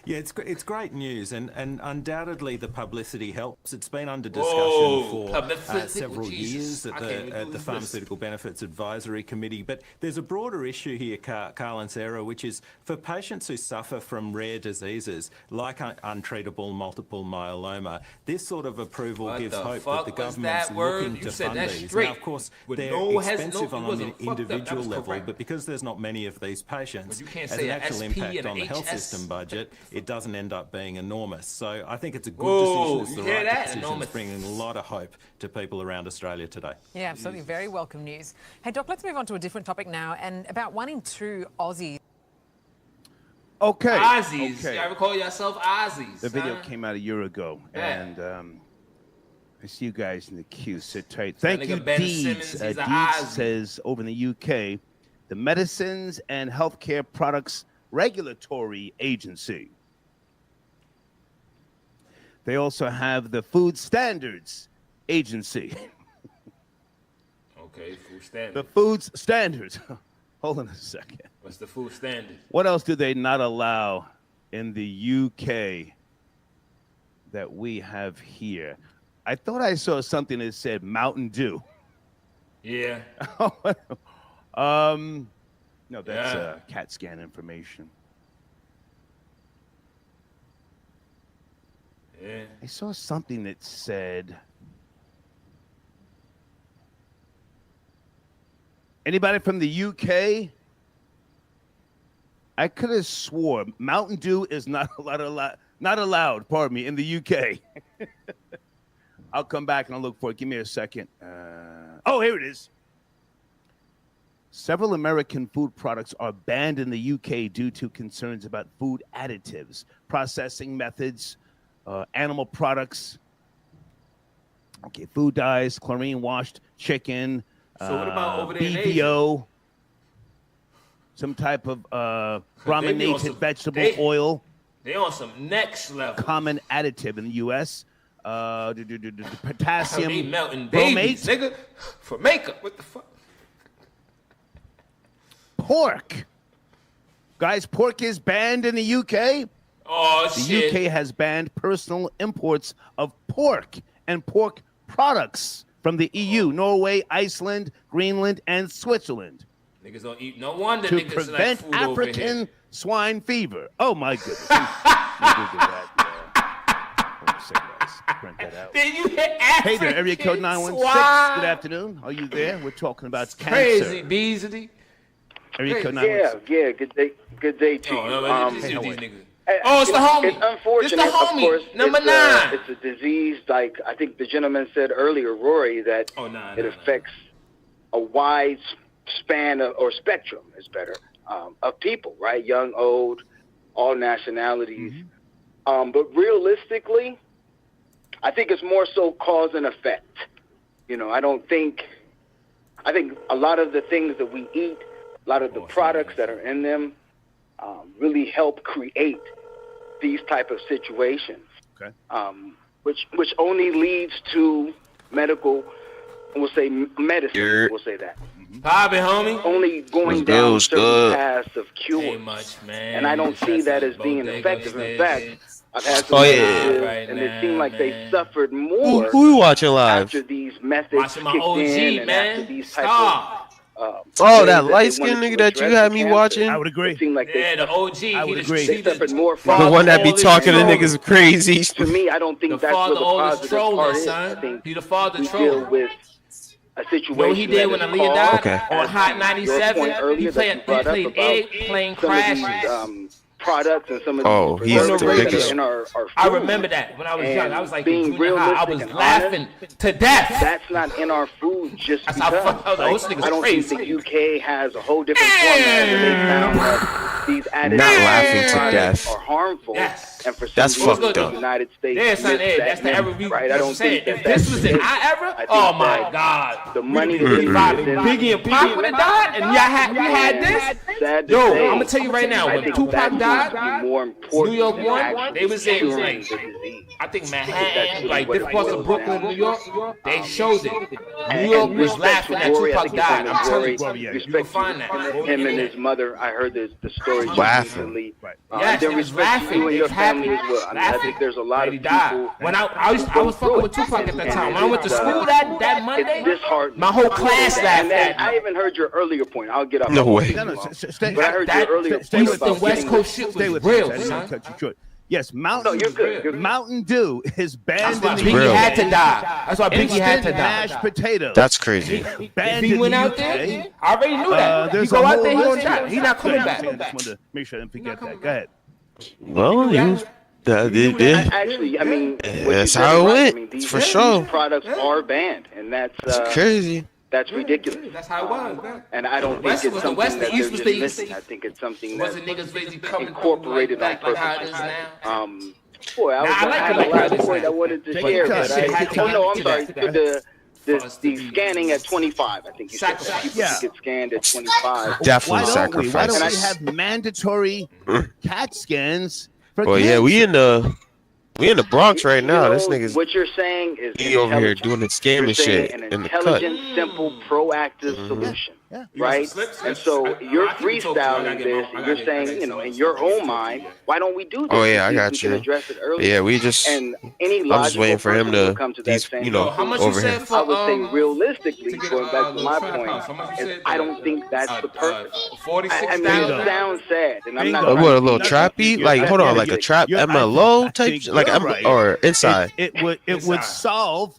Yeah, it's great news, and undoubtedly the publicity helps. It's been under discussion for several years at the Pharmaceutical Benefits Advisory Committee. But there's a broader issue here, Carl and Sarah, which is for patients who suffer from rare diseases like untreatable multiple myeloma. This sort of approval gives hope that the government's looking to fund these. Now, of course, they're expensive on an individual level, but because there's not many of these patients, as an actual impact on the health system budget, it doesn't end up being enormous. So I think it's a good decision. It's the right decision. It's bringing a lot of hope to people around Australia today. Yeah, absolutely. Very welcome news. Hey, Doc, let's move on to a different topic now. And about 1 in 2 Aussies. Okay. Aussies. You ever call yourself Aussies? The video came out a year ago. And I see you guys in the queue. Sit tight. Thank you, Deeds. Deeds says over in the UK, the Medicines and Healthcare Products Regulatory Agency. They also have the Food Standards Agency. Okay, food standards. The food standards. Hold on a second. What's the food standard? What else do they not allow in the UK that we have here? I thought I saw something that said Mountain Dew. Yeah. No, that's CAT scan information. Yeah. I saw something that said, anybody from the UK? I could have swore Mountain Dew is not allowed, pardon me, in the UK. I'll come back and I'll look for it. Give me a second. Oh, here it is. Several American food products are banned in the UK due to concerns about food additives, processing methods, animal products. Okay, food dyes, chlorine-washed chicken, So what about over there in Asia? BDO, some type of brominated vegetable oil. They on some next level. Common additive in the U.S. Potassium they melting bromate. Babies, nigga, for makeup. What the fuck? Pork. Guys, pork is banned in the UK. Oh, the shit. UK has banned personal imports of pork and pork products from the EU, Norway, Iceland, Greenland, and Switzerland. Niggas don't eat. No wonder to niggas prevent like food over here. African swine fever. Oh my goodness. Then you hit Hey there, area code 916. Good afternoon. Are you there? We're talking about cancer. Crazy, Beasley. Area code 916. Yeah. Good day to you. It's the homie. It's unfortunate, It's the homie. of course. Number 9. It's a disease, like I think the gentleman said earlier, Rory, that it affects a wide span or spectrum, is better, of people, right? Young, old, all nationalities. But realistically, I think it's more so cause and effect. You know, I think a lot of the things that we eat, a lot of the products that are in them, really help create these type of situations. Okay. Which only leads to medical, we'll say medicine. We'll say that. Bobby, homie. Only going down certain paths of cures. And I don't see that as being effective. In fact, I've had some and it seemed like they suffered more. Who you watching live? After these methods kicked in, and after these type of that light skinned nigga that you had me watching. I would agree. It seemed like the OG. I would agree. They suffered more from The one that be talking to niggas crazy. To me, I don't think that's what the positive part is. I think he the father we troll. deal with a situation. You know what he did when Aaliyah died? On Hot 97, he played Egg, playing Crashes. Products and some of these he's the biggest. in our food. I remember that when I was young. I was like, being realistic, I was laughing to death. That's not in our food just because. I don't think the UK has a whole different format where they found that these additives Not laughing to death. are harmful. Yes. And for some That's reason, fucked up. the United States That's the era we right? I don't think if this was in our era, oh my God. The money Biggie and Pac would have died, and you had this. Yo, I'm gonna tell you right now, when Tupac died, New York won. They was in like, I think Manhattan, like different parts of Brooklyn, New York. They showed it. New York was laughing that Tupac died. I'm telling you, you can find that. Him and his mother. I heard the story recently. Yes, they was respect laughing. you and your family as well. I mean, I Laughing. think there's a lot of people. When I was fucking with Tupac at that time. When I went to school that Monday, my whole class laughed at me. I even heard your earlier point. I'll get up. No way. But I heard your earlier point East and West Coast shit was real, son. Yes, Mountain Dew is banned in the Biggie had to die. That's why Biggie had to die. Mashed potatoes. That's crazy. Banned If he in went the out UK. there, I already knew that. He There's go a out there, he whole gonna list. die. He not coming back. I just wanted to make sure I didn't forget that. Go ahead. Well, actually, I mean, that's how it went. I mean, For sure. These products are banned, and that's crazy. That's ridiculous. That's how it was, man. And I don't think it's something that they're just missing. I think it's something that's incorporated on purpose. Boy, I had a lot of point I wanted to share, but I'm sorry. The scanning at 25, I think you said people get scanned at 25. Definitely sacrifice. Why don't we have mandatory CAT scans for Well, yeah, we in the Bronx right now. This nigga's what you're saying is he over here doing the scamming shit an in the cut. intelligent, simple, proactive solution. Right? And so you're freestyling this, and you're saying, in your own mind, why don't we do this? Oh yeah, I got we you. can address it earlier. Yeah, we just. And any I'm just waiting for him to. come to These, that same how much over you here. said for, I would say realistically, going back to my point, is I don't think that's the purpose. I mean, it sounds sad, and I'm not. What, a little trappy? Like, hold on, like a trap MLO type, like or inside. It would solve.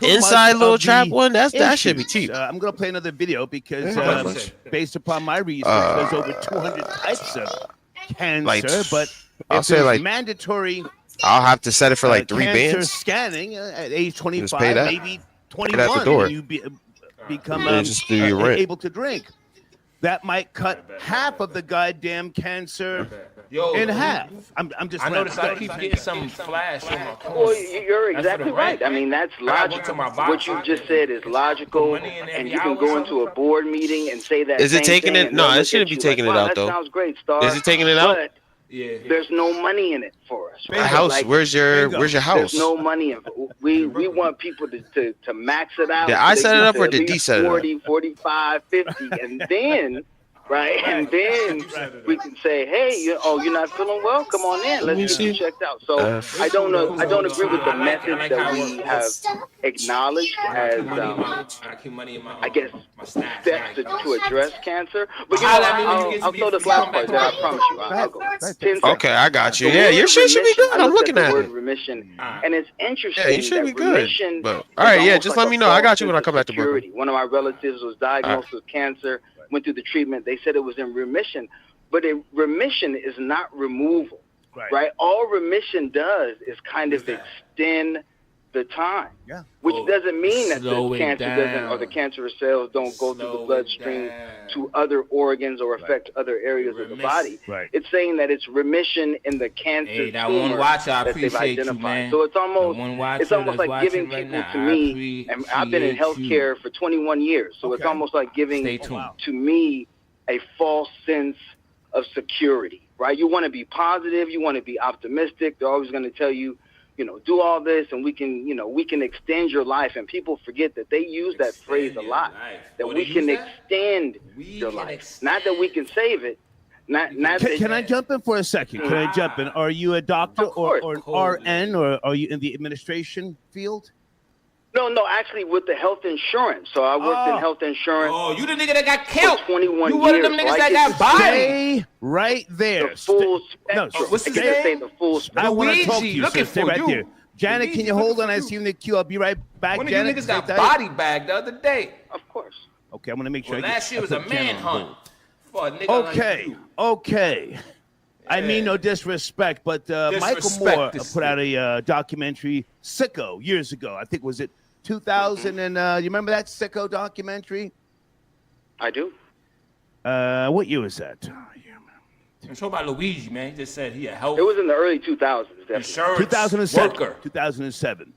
Inside little trap one, that should be cheap. I'm gonna play another video because based upon my research, there's over 200 types of cancer. But I'll say like mandatory. I'll have to set it for like 3 cancer bands. scanning at age 25, maybe 21, at the door. and you become able to drink. That might cut half of the goddamn cancer in half. I'm just. I noticed I keep getting some flash on my phone. Well, you're exactly right. I mean, that's logical. What you just said is logical, and you can go into a board meeting and say that. Is it taking it? No, it shouldn't be taking it out though. That sounds great, Star. Is it taking it out? Yeah. There's no money in it for us. Right? House. Like, where's your house? There's no money in it. We want people to max it out. Did I set it up or did D set it up? 40, 45, 50, and then. Right, and then we can say, "Hey, you're not feeling well? Come on in. Let's get you checked out." So I don't agree with the method that we have acknowledged as, I guess, steps to address cancer. But I'll throw this last part. I promise you, I'll go. 10 seconds. Okay, I got you. Yeah, your shit should be good. I'm looking at it. Remission, and it's interesting. Yeah, you should be good. But, all right, yeah, just let me know. I got you when I come back to Brooklyn. One of my relatives was diagnosed with cancer. Went through the treatment. They said it was in remission, but remission is not removal, right? All remission does is kind of extend the time, which doesn't mean that the cancer doesn't, or the cancerous cells don't go through the bloodstream to other organs or affect other areas of the body. It's saying that it's remission in the cancer tumor that they've identified. So it's almost like giving people to me, and I've been in healthcare for 21 years, so it's almost like giving to me a false sense of security, right? You want to be positive, you want to be optimistic. They're always going to tell you, do all this and we can extend your life. And people forget that they use that phrase a lot, that we can extend your life. Not that we can save it. Can I jump in for a second? Can I jump in? Are you a doctor or an RN, or are you in the administration field? No, actually with the health insurance. So I worked in health insurance. Oh, you the nigga that got killed. 21 years. You one of them niggas that got bodied. Right there. The full spectrum. No, what's his name? The full spectrum. I want to talk to you. Looking Stay for right you. there. Janet, can you hold on? I see you in the queue. I'll be right back. One of Janet, you niggas got body bagged the other day. Of course. Okay, I'm gonna make sure. Last year was a manhunt for a nigga Okay, like you. Okay. I mean no disrespect, but Michael Moore put out a documentary, Sicko, years ago. I think was it 2000 and you remember that Sicko documentary? I do. What year was that? I'm talking about Luigi, man. He just said he a health. It was in the early 2000s, definitely. Insurance 2007. worker. 2007.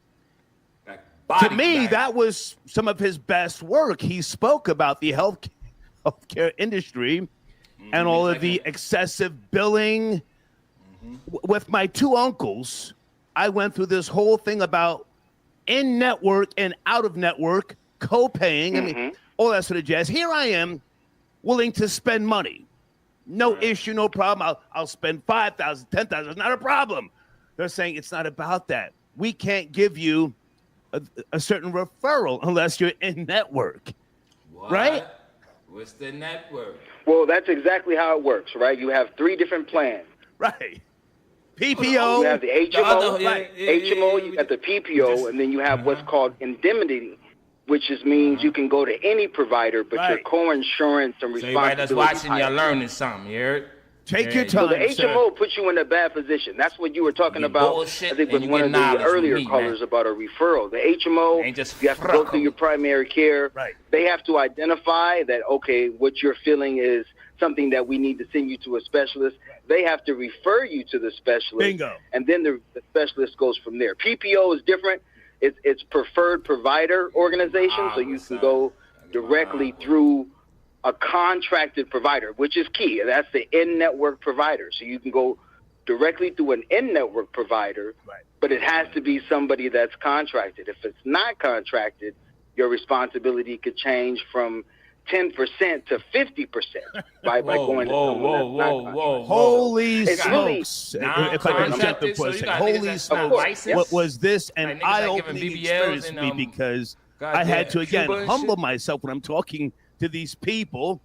To me, that was some of his best work. He spoke about the healthcare industry and all of the excessive billing. With my two uncles, I went through this whole thing about in-network and out-of-network co-paying. I mean, all that sort of jazz. Here I am, willing to spend money. No issue, no problem. I'll spend $5,000, $10,000. It's not a problem. They're saying it's not about that. We can't give you a certain referral unless you're in-network. Right? What's the network? Well, that's exactly how it works, right? You have 3 different plans. Right. PPO. You have the HMO, HMO, you got the PPO, and then you have what's called indemnity, which means you can go to any provider, but your co-insurance and responsibility. So everybody that's watching, you're learning something, you heard? Take your time, So the HMO puts you in a bad position. That's what you were talking about, I think, with one of the earlier callers about a referral. The HMO, you have to go through your primary care. Right. They have to identify that, okay, what you're feeling is something that we need to send you to a specialist. They have to refer you to the specialist. Bingo. And then the specialist goes from there. PPO is different. It's preferred provider organization, so you can go directly through a contracted provider, which is key. That's the in-network provider. So you can go directly through an in-network provider, but it has to be somebody that's contracted. If it's not contracted, your responsibility could change from 10% to 50%, right? By going to someone that's not contracted. Holy It's really smokes. If I can jump in for a second. Holy smokes. What was this an eye-opening experience for me because I had to, again, humble myself when I'm talking to these people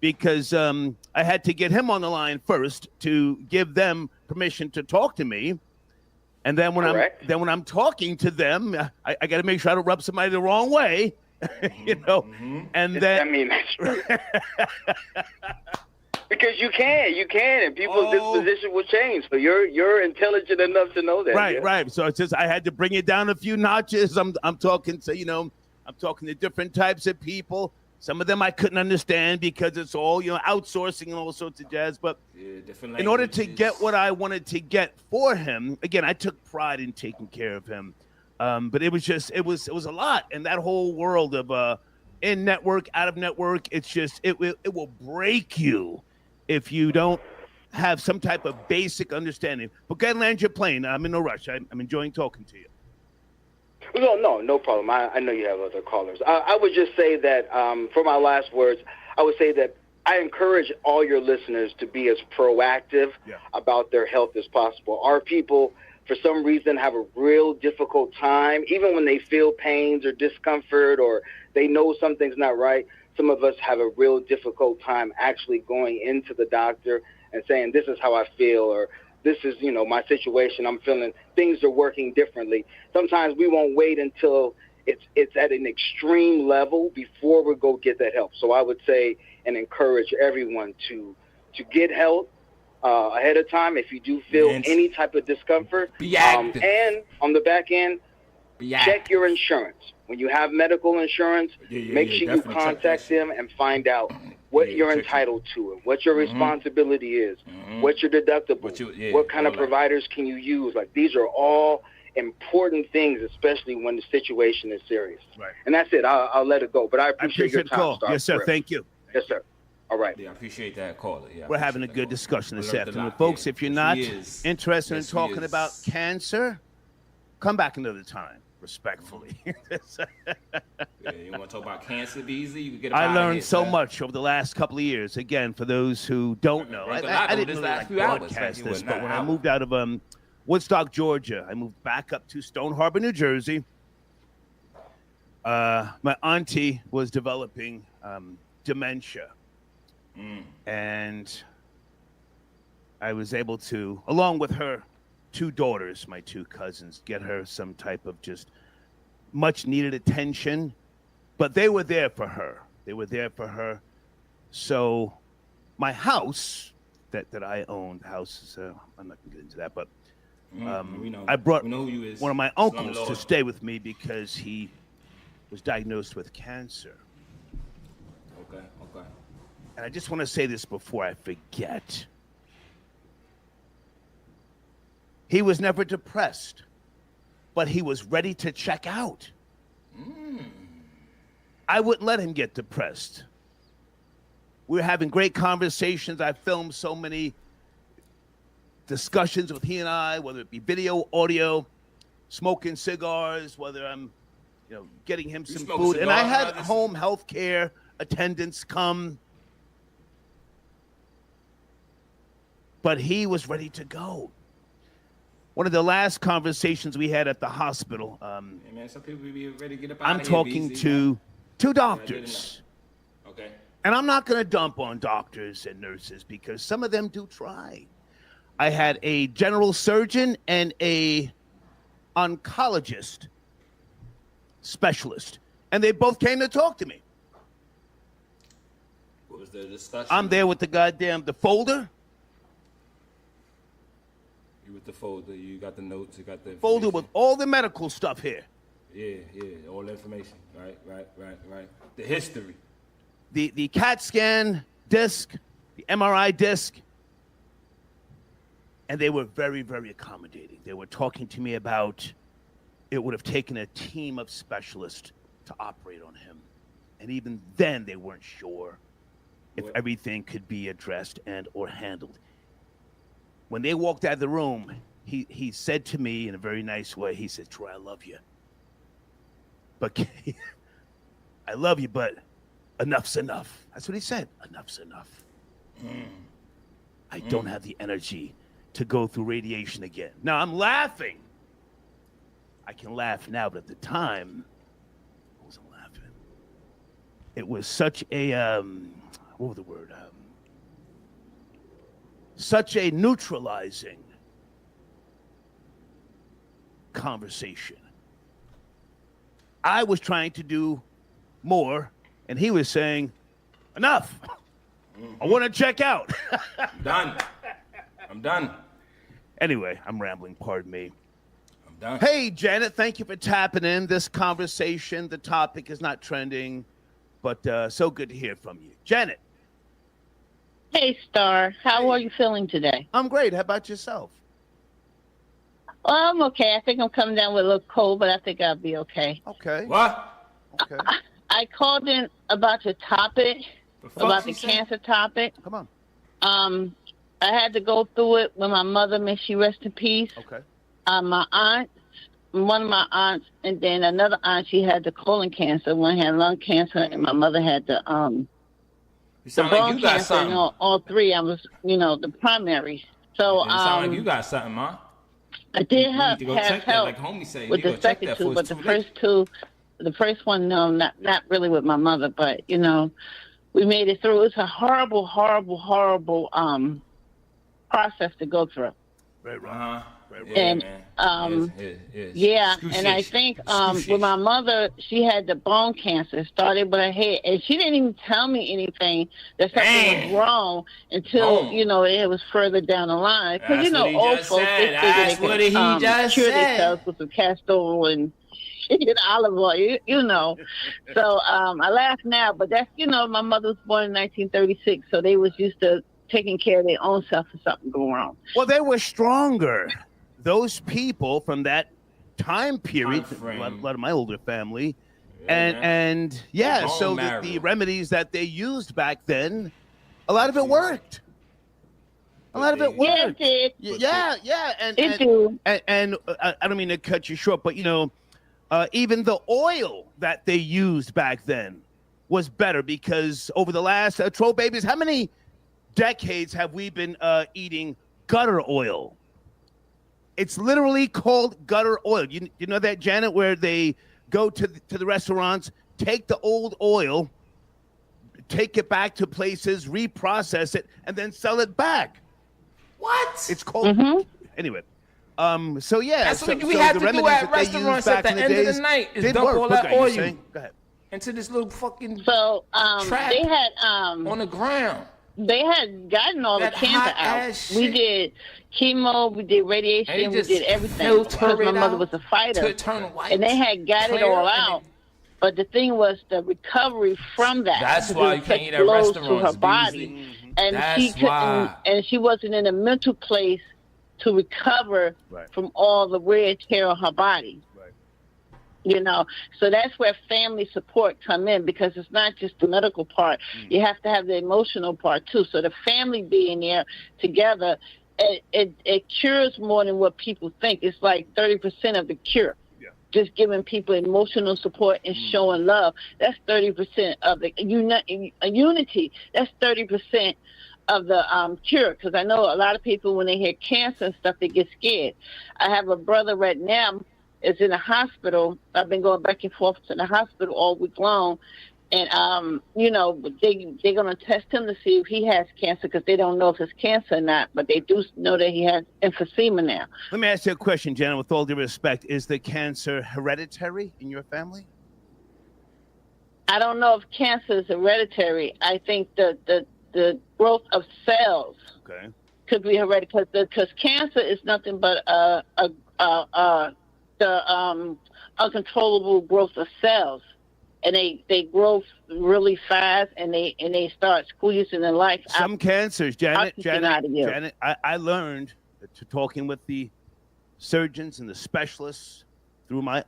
because I had to get him on the line first to give them permission to talk to me. And then when I'm talking to them, I got to make sure I don't rub somebody the wrong way. You know, and then I mean, that's true. Because you can, and people's disposition will change. So you're intelligent enough to know that. Right. So it's just I had to bring it down a few notches. I'm talking to I'm talking to different types of people. Some of them I couldn't understand because it's all, outsourcing and all sorts of jazz. But in order to get what I wanted to get for him, again, I took pride in taking care of him. But it was a lot. And that whole world of in network, out of network, it's just, it will break you if you don't have some type of basic understanding. But go ahead and land your plane. I'm in no rush. I'm enjoying talking to you. No problem. I know you have other callers. I would just say that for my last words, I would say that I encourage all your listeners to be as proactive about their health as possible. Our people, for some reason, have a real difficult time, even when they feel pains or discomfort or they know something's not right. Some of us have a real difficult time actually going into the doctor and saying, this is how I feel, or this is, my situation. I'm feeling things are working differently. Sometimes we won't wait until it's at an extreme level before we go get that help. So I would say and encourage everyone to get help ahead of time if you do feel any type of discomfort. And on the back end, check your insurance. When you have medical insurance, make sure you contact them and find out what you're entitled to and what your responsibility is, what your deductible, what kind of providers can you use. Like, these are all important things, especially when the situation is serious. Right. And that's it. I'll let it go. But I appreciate your time. Call. Yes, sir. Thank you. Yes, sir. All right. Yeah, I appreciate that caller. Yeah, we're having a good discussion this afternoon. Folks, if you're not interested in talking about cancer, come back another time. Respectfully. You want to talk about cancer, BZ? You can get I learned so much over the last couple of years. Again, for those who don't know, I didn't really broadcast this, but when I moved out of Woodstock, Georgia, I moved back up to Stone Harbor, New Jersey. My auntie was developing dementia, and I was able to, along with her two daughters, my two cousins, get her some type of just much needed attention, but they were there for her. So my house that I owned, houses, I'm not gonna get into that, but I brought one of my uncles to stay with me because he was diagnosed with cancer. Okay. And I just want to say this before I forget. He was never depressed, but he was ready to check out. I wouldn't let him get depressed. We were having great conversations. I filmed so many discussions with he and I, whether it be video, audio, smoking cigars, whether I'm, getting him some food. And I had home health care attendants come. But he was ready to go. One of the last conversations we had at the hospital, some people be ready to get up out I'm talking to two doctors. Okay. And I'm not going to dump on doctors and nurses because some of them do try. I had a general surgeon and a oncologist specialist, and they both came to talk to me. What was the discussion? I'm there with the folder. You with the folder, you got the notes, you got the folder with all the medical stuff here. Yeah, all the information. Right. The history. The CAT scan disc, the MRI disc. And they were very, very accommodating. They were talking to me about it would have taken a team of specialists to operate on him. And even then they weren't sure if everything could be addressed and or handled. When they walked out of the room, he said to me in a very nice way, he said, "Troy, I love you. But I love you, but enough's enough." That's what he said. Enough's enough. I don't have the energy to go through radiation again. Now, I'm laughing. I can laugh now, but at the time, I wasn't laughing. It was such a, what was the word? Such a neutralizing conversation. I was trying to do more, and he was saying, enough. I want to check out. I'm done. Anyway, I'm rambling, pardon me. I'm done. Hey, Janet, thank you for tapping in this conversation. The topic is not trending, But so good to hear from you. Janet. Hey, Star. How are you feeling today? I'm great. How about yourself? Well, I'm okay. I think I'm coming down with a little cold, but I think I'll be okay. Okay. What? Okay. I called in about your topic, about the cancer topic. Come on. I had to go through it with my mother, may she rest in peace. Okay. My aunt, one of my aunts, and then another aunt, she had the colon cancer. One had lung cancer, and my mother had the You sound like you got cancer. something. All three, I was, the primary. So It sound like you got something, Ma. I did You have need to go have check that, help like homie say. with You the go check second that two, for but us the too first two, the first one, no, not really with my mother, but we made it through. It's a horrible, horrible, horrible process to go through. Right. And and I think with my mother, she had the bone cancer. It started with her head, and she didn't even tell me anything that something was wrong until it was further down the line. Because old folks they figure they can cure themselves with some castor oil and olive oil, So I laugh now, but that's my mother was born in 1936, so they was used to taking care of their own self if something go wrong. Well, they were stronger. Those people from that time period, a lot of my older family, and so the remedies that they used back then, a lot of it worked. A lot of it worked. Yeah, it did. Yeah, and I don't mean to cut you short, but even the oil that they used back then was better because over the last troll babies, how many decades have we been eating gutter oil? It's literally called gutter oil. You know that, Janet, where they go to the restaurants, take the old oil, take it back to places, reprocess it, and then sell it back. What? It's called anyway. So yeah, that's what we had to do at restaurants at the end of the night is dump all that oil Go ahead. into this little fucking trap they had on the ground. They had gotten all the cancer out. We did chemo, we did radiation, we did everything because my mother was a fighter, and they had got it all out. But the thing was the recovery from that. That's why you can't eat at restaurants. To her body, and she couldn't, and she wasn't in a mental place to recover from all the wear and tear on her body. So that's where family support come in because it's not just the medical part. You have to have the emotional part too. So the family being there together, it cures more than what people think. It's like 30% of the cure. Just giving people emotional support and showing love. That's 30% of the unity. That's 30% of the cure. Because I know a lot of people, when they hear cancer and stuff, they get scared. I have a brother right now is in a hospital. I've been going back and forth to the hospital all week long. And, they're going to test him to see if he has cancer because they don't know if it's cancer or not. But they do know that he has emphysema now. Let me ask you a question, Jenna, with all due respect. Is the cancer hereditary in your family? I don't know if cancer is hereditary. I think the growth of cells could be hereditary because cancer is nothing but the uncontrollable growth of cells, and they grow really fast, and they start squeezing the life out. Some cancers, Janet, I learned to talking with the surgeons and the specialists through my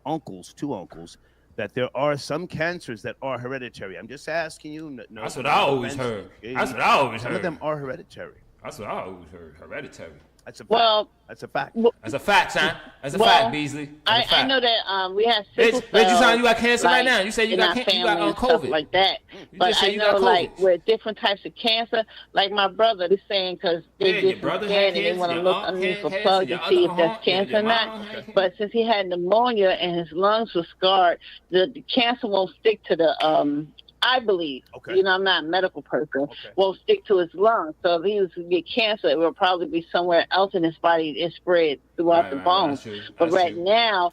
two uncles, that there are some cancers that are hereditary. I'm just asking you. That's what I always heard. Some of them are hereditary. That's what I always heard. Hereditary. That's a fact. Well, that's a fact. That's a fact, son. That's a fact, Beasley. I know that we have sickle cells. Reg, you sound you got cancer right now. You say you got cancer. You got COVID. Like that. But I know, like, with different types of cancer, like my brother is saying, because they get scared and they want to look underneath a plug to see if that's cancer or not. But since he had pneumonia and his lungs were scarred, the cancer won't stick to the I believe, I'm not a medical person, won't stick to his lungs. So if he was to get cancer, it will probably be somewhere else in his body and spread throughout the bones. But right now,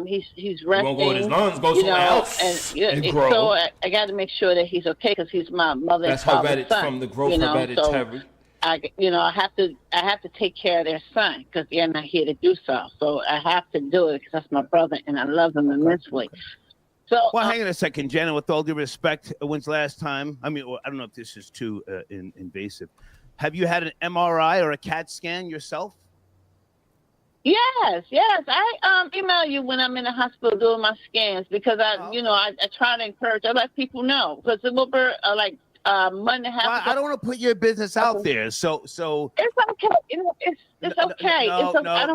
he's resting. Won't go in his lungs, go somewhere else and grow. So I got to make sure that he's okay because he's my mother and father's son. From the growth hereditary. So I have to take care of their son because they're not here to do so. So I have to do it because that's my brother and I love him immensely. So, well, hang on a second, Jenna. With all due respect, when's the last time? I mean, I don't know if this is too invasive. Have you had an MRI or a CAT scan yourself? Yes. I email you when I'm in the hospital doing my scans because I try to encourage. I let people know because a little bit like month and a half. Well, I don't want to put your business out there, so it's okay. It's okay. It's not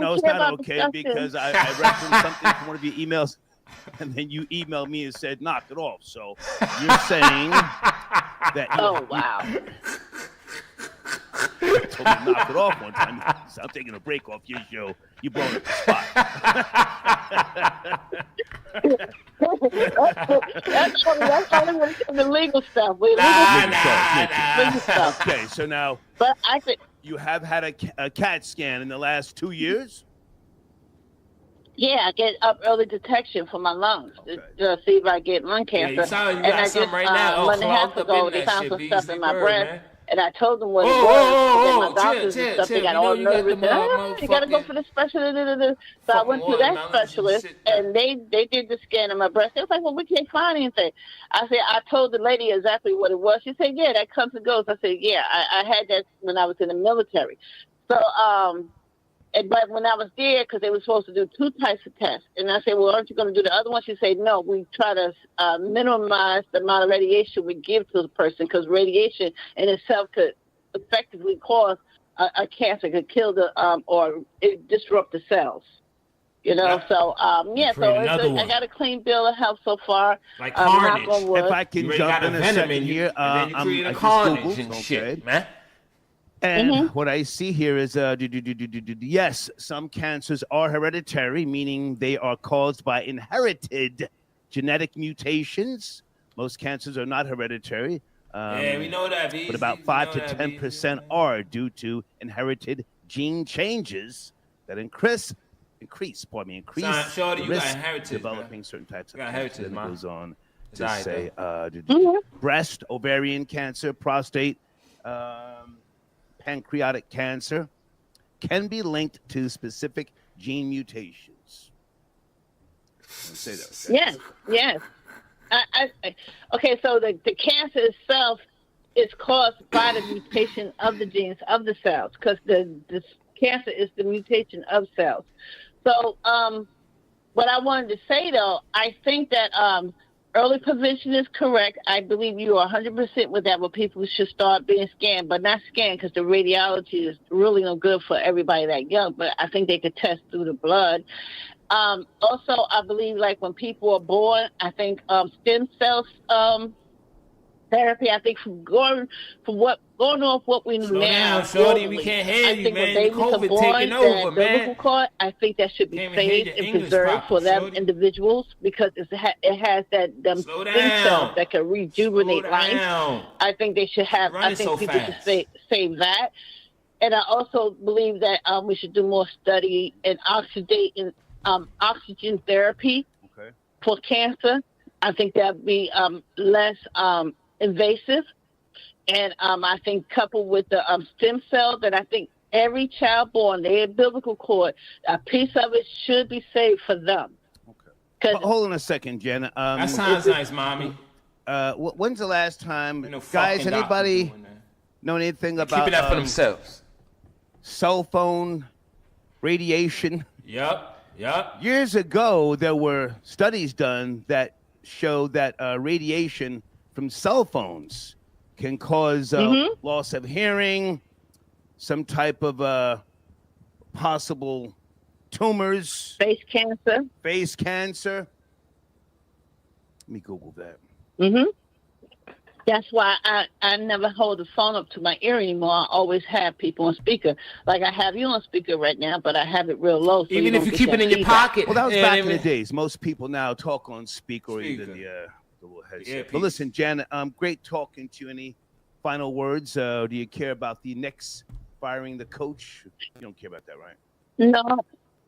okay because I referenced something from one of your emails, and then you emailed me and said knock it off. So you're saying that? Oh wow. You told me to knock it off one time. So I'm taking a break off your show. You blowing up the spot. that's only when it's the legal stuff. Legal stuff. Okay, so now, but I think you have had a CAT scan in the last 2 years. Yeah, I get up early detection for my lungs to see if I get lung cancer. Yeah, you got something right now. Month and a half ago, they found some stuff in my breast. And I told them what it was. My doctors and stuff, they got all nervous. You got to go for the specialist. So I went to that specialist, and they did the scan of my breast. They was like, well, we can't find anything. I told the lady exactly what it was. She said, yeah, that comes and goes. I said, yeah, I had that when I was in the military. So, but when I was there, because they were supposed to do 2 types of tests, and I said, well, aren't you going to do the other one? She said, no, we try to minimize the amount of radiation we give to the person, because radiation in itself could effectively cause a cancer, could kill or it disrupt the cells. You know, so I got a clean bill of health so far. Like carnage. If I can jump in a second here, I'm carnage and shit, man. And what I see here is, yes, some cancers are hereditary, meaning they are caused by inherited genetic mutations. Most cancers are not hereditary. Yeah, we know that. But about 5 to 10% are due to inherited gene changes that increase the risk of developing certain types of cancer. It goes on to say breast, ovarian cancer, prostate, pancreatic cancer can be linked to specific gene mutations. Say that, okay? Yes. Okay, so the cancer itself is caused by the mutation of the genes of the cells, because the cancer is the mutation of cells. So what I wanted to say, though, I think that early prevention is correct. I believe you are 100% with that, where people should start being scanned, but not scanned because the radiology is really no good for everybody that young, but I think they could test through the blood. Also, I believe, like, when people are born, I think stem cells therapy, I think going off what we know now. Shorty, we can't hear you, man. The COVID taking over, man. Cord, I think that should be saved and preserved for them individuals, because it has them stem cells that can rejuvenate life. I think they should have. I think people should save that. And I also believe that we should do more study in oxygen therapy for cancer. I think that would be less invasive. And I think coupled with the stem cells, that I think every child born, their umbilical cord, a piece of it should be saved for them. Okay. Hold on a second, Jenna. That sounds nice, mommy. When's the last time, guys, anybody know anything about keeping that for themselves? Cell phone radiation? Yep. Years ago, there were studies done that showed that radiation from cell phones can cause loss of hearing, some type of possible tumors. Face cancer. Let me Google that. That's why I never hold the phone up to my ear anymore. I always have people on speaker. Like, I have you on speaker right now, but I have it real low. So even if you keep it in your pocket. Well, that was back in the days. Most people now talk on speaker or even the little headset. But listen, Janet, great talking to you. Any final words? Do you care about the Knicks firing the coach? You don't care about that, right? No,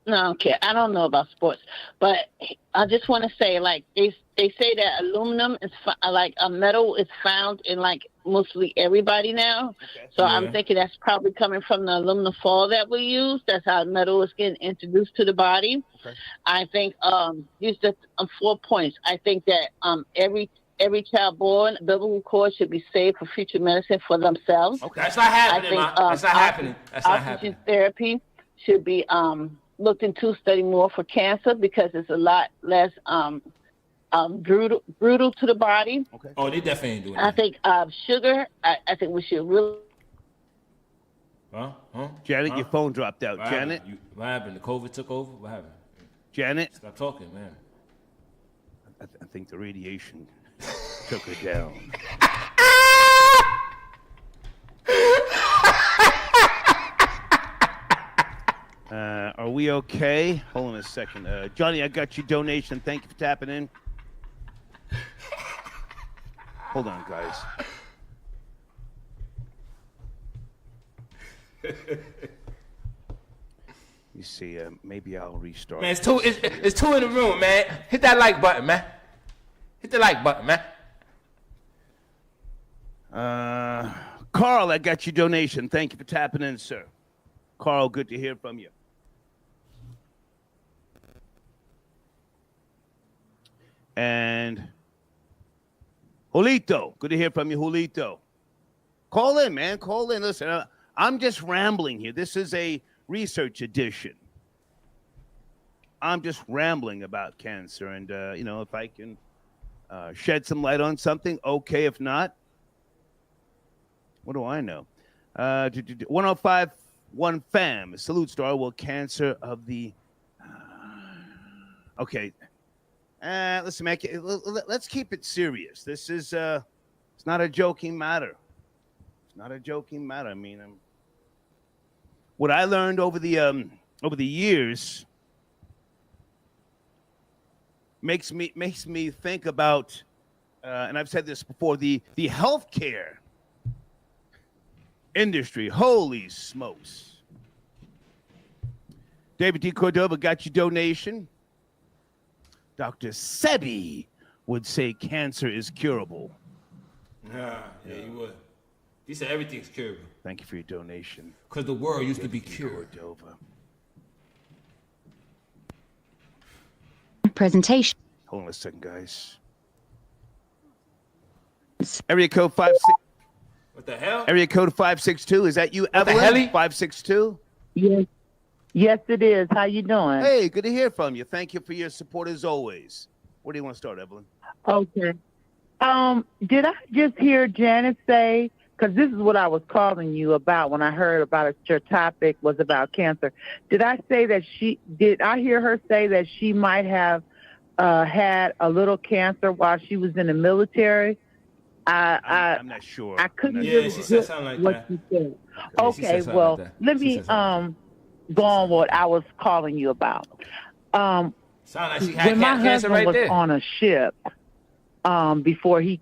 I don't care. I don't know about sports, but I just want to say, like, they say that aluminum is like a metal is found in like mostly everybody now. Okay. So I'm thinking that's probably coming from the aluminum foil that we use. That's how metal is getting introduced to the body. Okay. I think these are 4 points. I think that every child born, biblical cord should be saved for future medicine for themselves. Okay. That's not happening, That's not happening. That's not happening. Therapy should be looked into, study more for cancer because it's a lot less brutal to the body. Okay. Oh, they definitely ain't doing that. I think sugar. I think we should really. Janet, your phone dropped out. What Janet, what happened? The COVID took over. What happened? Janet, stop talking, man. I think the radiation took her down. Are we okay? Hold on a second. Johnny, I got your donation. Thank you for tapping in. Hold on, guys. You see, maybe I'll restart. Man, it's two in the room, man. Hit that like button, man. Hit the like button, man. Carl, I got your donation. Thank you for tapping in, sir. Carl, good to hear from you. And Julito, good to hear from you, Julito. Call in, man. Call in. Listen, I'm just rambling here. This is a research edition. I'm just rambling about cancer. And, if I can shed some light on something, okay. If not, what do I know? 1051 fam, salute star, will cancer of the... okay. Listen, man, let's keep it serious. This is, it's not a joking matter. It's not a joking matter. I mean, what I learned over the years makes me think about, and I've said this before, the healthcare industry. Holy smokes! David D. Cordova got your donation. Dr. Sebi would say cancer is curable. Yeah, he would. He said everything's curable. Thank you for your donation. Because the world used to be cured. Cordova. Presentation. Hold on a second, guys. Area code 56. What the hell? Area code 562. Is that you, what Evelyn? The hell? 562? Yes. Yes, it is. How you doing? Hey, good to hear from you. Thank you for your support as always. Where do you want to start, Evelyn? Okay. Did I just hear Janet say, because this is what I was calling you about when I heard about it, your topic was about cancer. Did I hear her say that she might have had a little cancer while she was in the military? I'm not sure. I couldn't she said something like what that. She said. Okay, well, let me go on what I was calling you about. Sound like she had when my cancer husband right there. was on a ship before he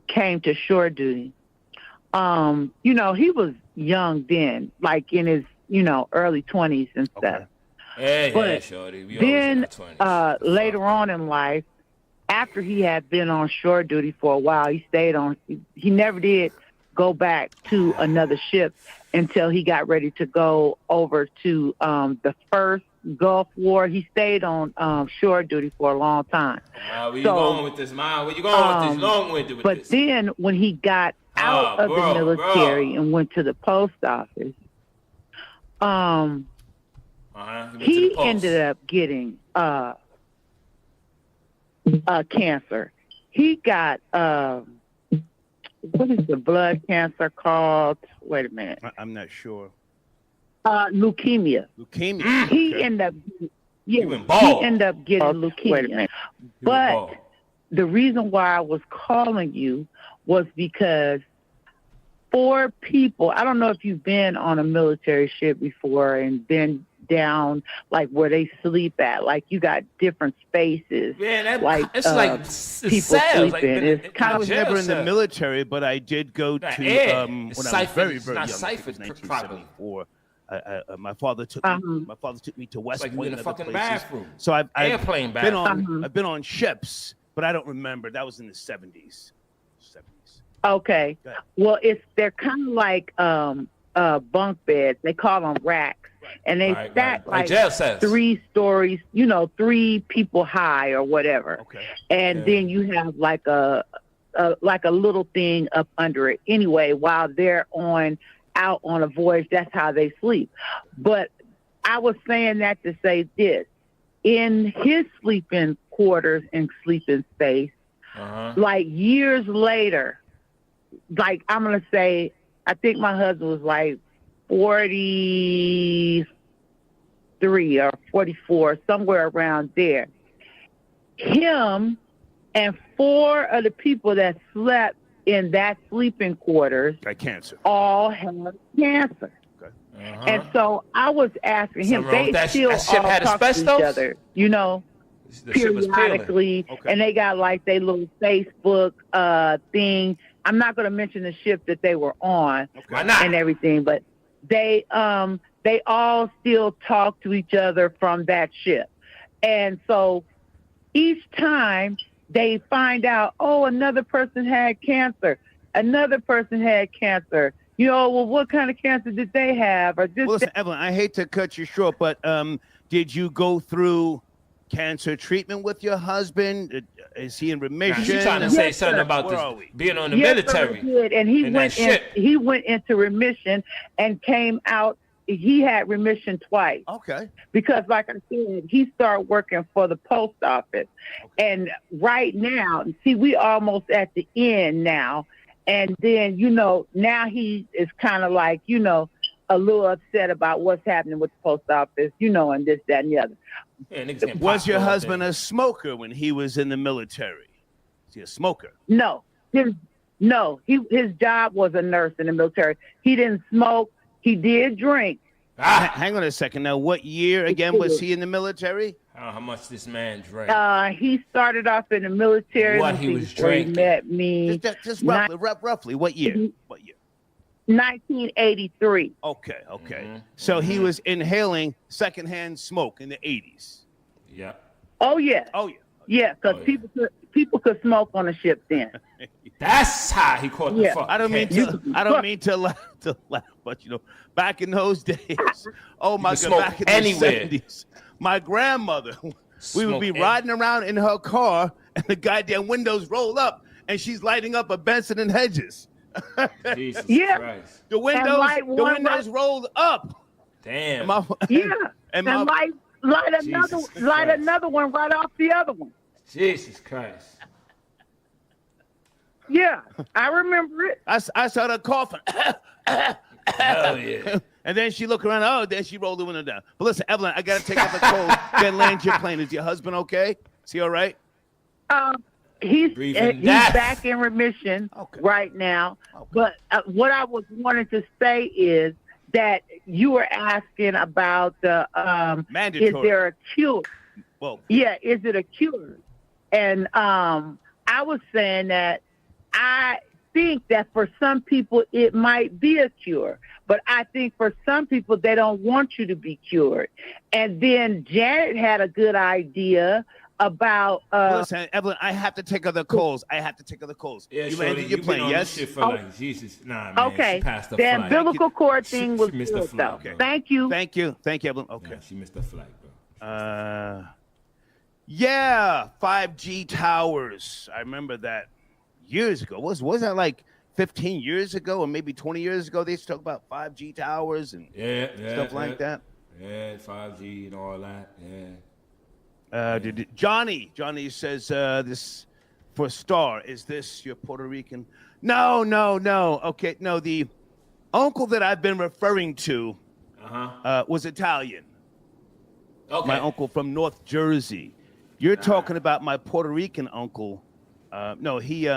came to shore duty, he was young then, like in his, early 20s and stuff. Okay. But Shorty. We then later on in life, after he had been on shore duty for a while, he never did go back to another ship until he got ready to go over to the first Gulf War. He stayed on shore duty for a long time. Where you going with this, Ma? Where you going with this? Long-winded with but this. Then when he got out of the military and went to the post office, he ended up getting cancer. He got what is the blood cancer called? Wait a minute. I'm not sure. Leukemia. Leukemia. He ended up getting leukemia. Wait a minute. But the reason why I was calling you was because 4 people, I don't know if you've been on a military ship before and been down like where they sleep at, like you got different spaces. Yeah, it's like people sleeping. Like, it's kind I was never in the military, but I did go to when I was very, very young. 1974. My father took me to West Point. Like in a fucking bathroom. So I've Airplane been on ships, but I don't remember. That was in the 70s. Okay. Well, they're kind of like bunk beds. They call them racks, and they stack like jail cells. 3 stories. 3 people high or whatever. Okay. And then you have like a little thing up under it. Anyway, while they're out on a voyage, that's how they sleep. But I was saying that to say this: in his sleeping quarters and sleeping space, like years later, like I'm gonna say, I think my husband was like 43 or 44, somewhere around there. Him and 4 of the people that slept in that sleeping quarters got cancer. All have cancer. Okay. And so I was asking him, they still all talk to each other, periodically, and they got like their little Facebook thing. I'm not going to mention the ship that they were on and everything, but they all still talk to each other from that ship. And so each time they find out, oh, another person had cancer. Another person had cancer. Well, what kind of cancer did they have? Or this, well, listen, Evelyn, I hate to cut you short, but did you go through cancer treatment with your husband? Is he in remission? She's trying to say something about this being on the military. Sir, and he went into remission and came out. He had remission twice. Okay. Because, like I said, he started working for the post office. Okay. And right now, see, we almost at the end now. And then, now he is kind of like, a little upset about what's happening with the post office, and this, that, and the other. Yeah, was your husband a smoker when he was in the military? Is he a smoker? No. His job was a nurse in the military. He didn't smoke. He did drink. Hang on a second. Now, what year again was he in the military? I don't know how much this man drank. He started off in the military. What he was drinking? He met me. Just roughly. What year? 1983. Okay. So he was inhaling secondhand smoke in the 80s. Yeah. Oh yeah. Yeah, because people could smoke on the ship then. That's how he caught the fuck. I don't mean to laugh, but back in those days, oh my God, back in the 70s, my grandmother, we would be riding around in her car, and the goddamn windows roll up, and she's lighting up a Benson and Hedges. Jesus Christ. The windows rolled up. Damn. And light another one right off the other one. Jesus Christ. Yeah, I remember it. I saw her coughing. Hell yeah. And then she looked around. Oh, then she rolled the window down. But listen, Evelyn, I got to take off the cold. Then land your plane. Is your husband okay? Is he all right? He's back in remission right now. Okay. But what I was wanting to say is that you were asking about the mandatory. Is there a cure? Well, yeah, is it a cure? And I was saying that I think that for some people it might be a cure, but I think for some people they don't want you to be cured. And then Janet had a good idea about listen, Evelyn, I have to take other calls. Yeah, you landed your plane, yes? Jesus. Nah, man. Okay. She passed the the flight. umbilical cord thing was missed good, the flight, though. bro. Thank you, Evelyn. Okay. Yeah, she missed the flight, bro. Yeah, 5G towers. I remember that years ago. Was that like 15 years ago or maybe 20 years ago? They used to talk about 5G towers and stuff like that. Yeah, 5G and all that. Yeah. Johnny says this for Star. Is this your Puerto Rican? No. Okay, no. The uncle that I've been referring to was Italian. Okay. My uncle from North Jersey. You're talking about my Puerto Rican uncle. No, he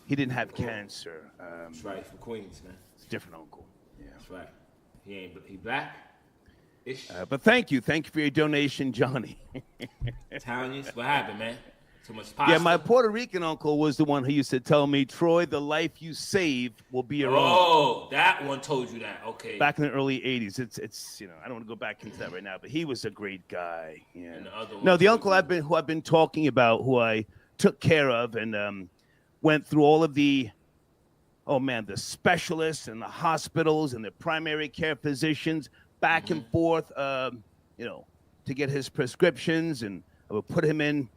didn't have cancer. That's right, from Queens, man. It's a different uncle. Yeah. That's right. He black-ish. But thank you for your donation, Johnny. Italians, what happened, man? Too much pasta? Yeah, my Puerto Rican uncle was the one who used to tell me, Troy, the life you save will be your own. Oh, that one told you that. Okay. Back in the early 80s. It's I don't want to go back into that right now, but he was a great guy. Yeah. The uncle who I've been talking about, who I took care of and went through all of the specialists and the hospitals and the primary care physicians back and forth, to get his prescriptions, and I would put him in.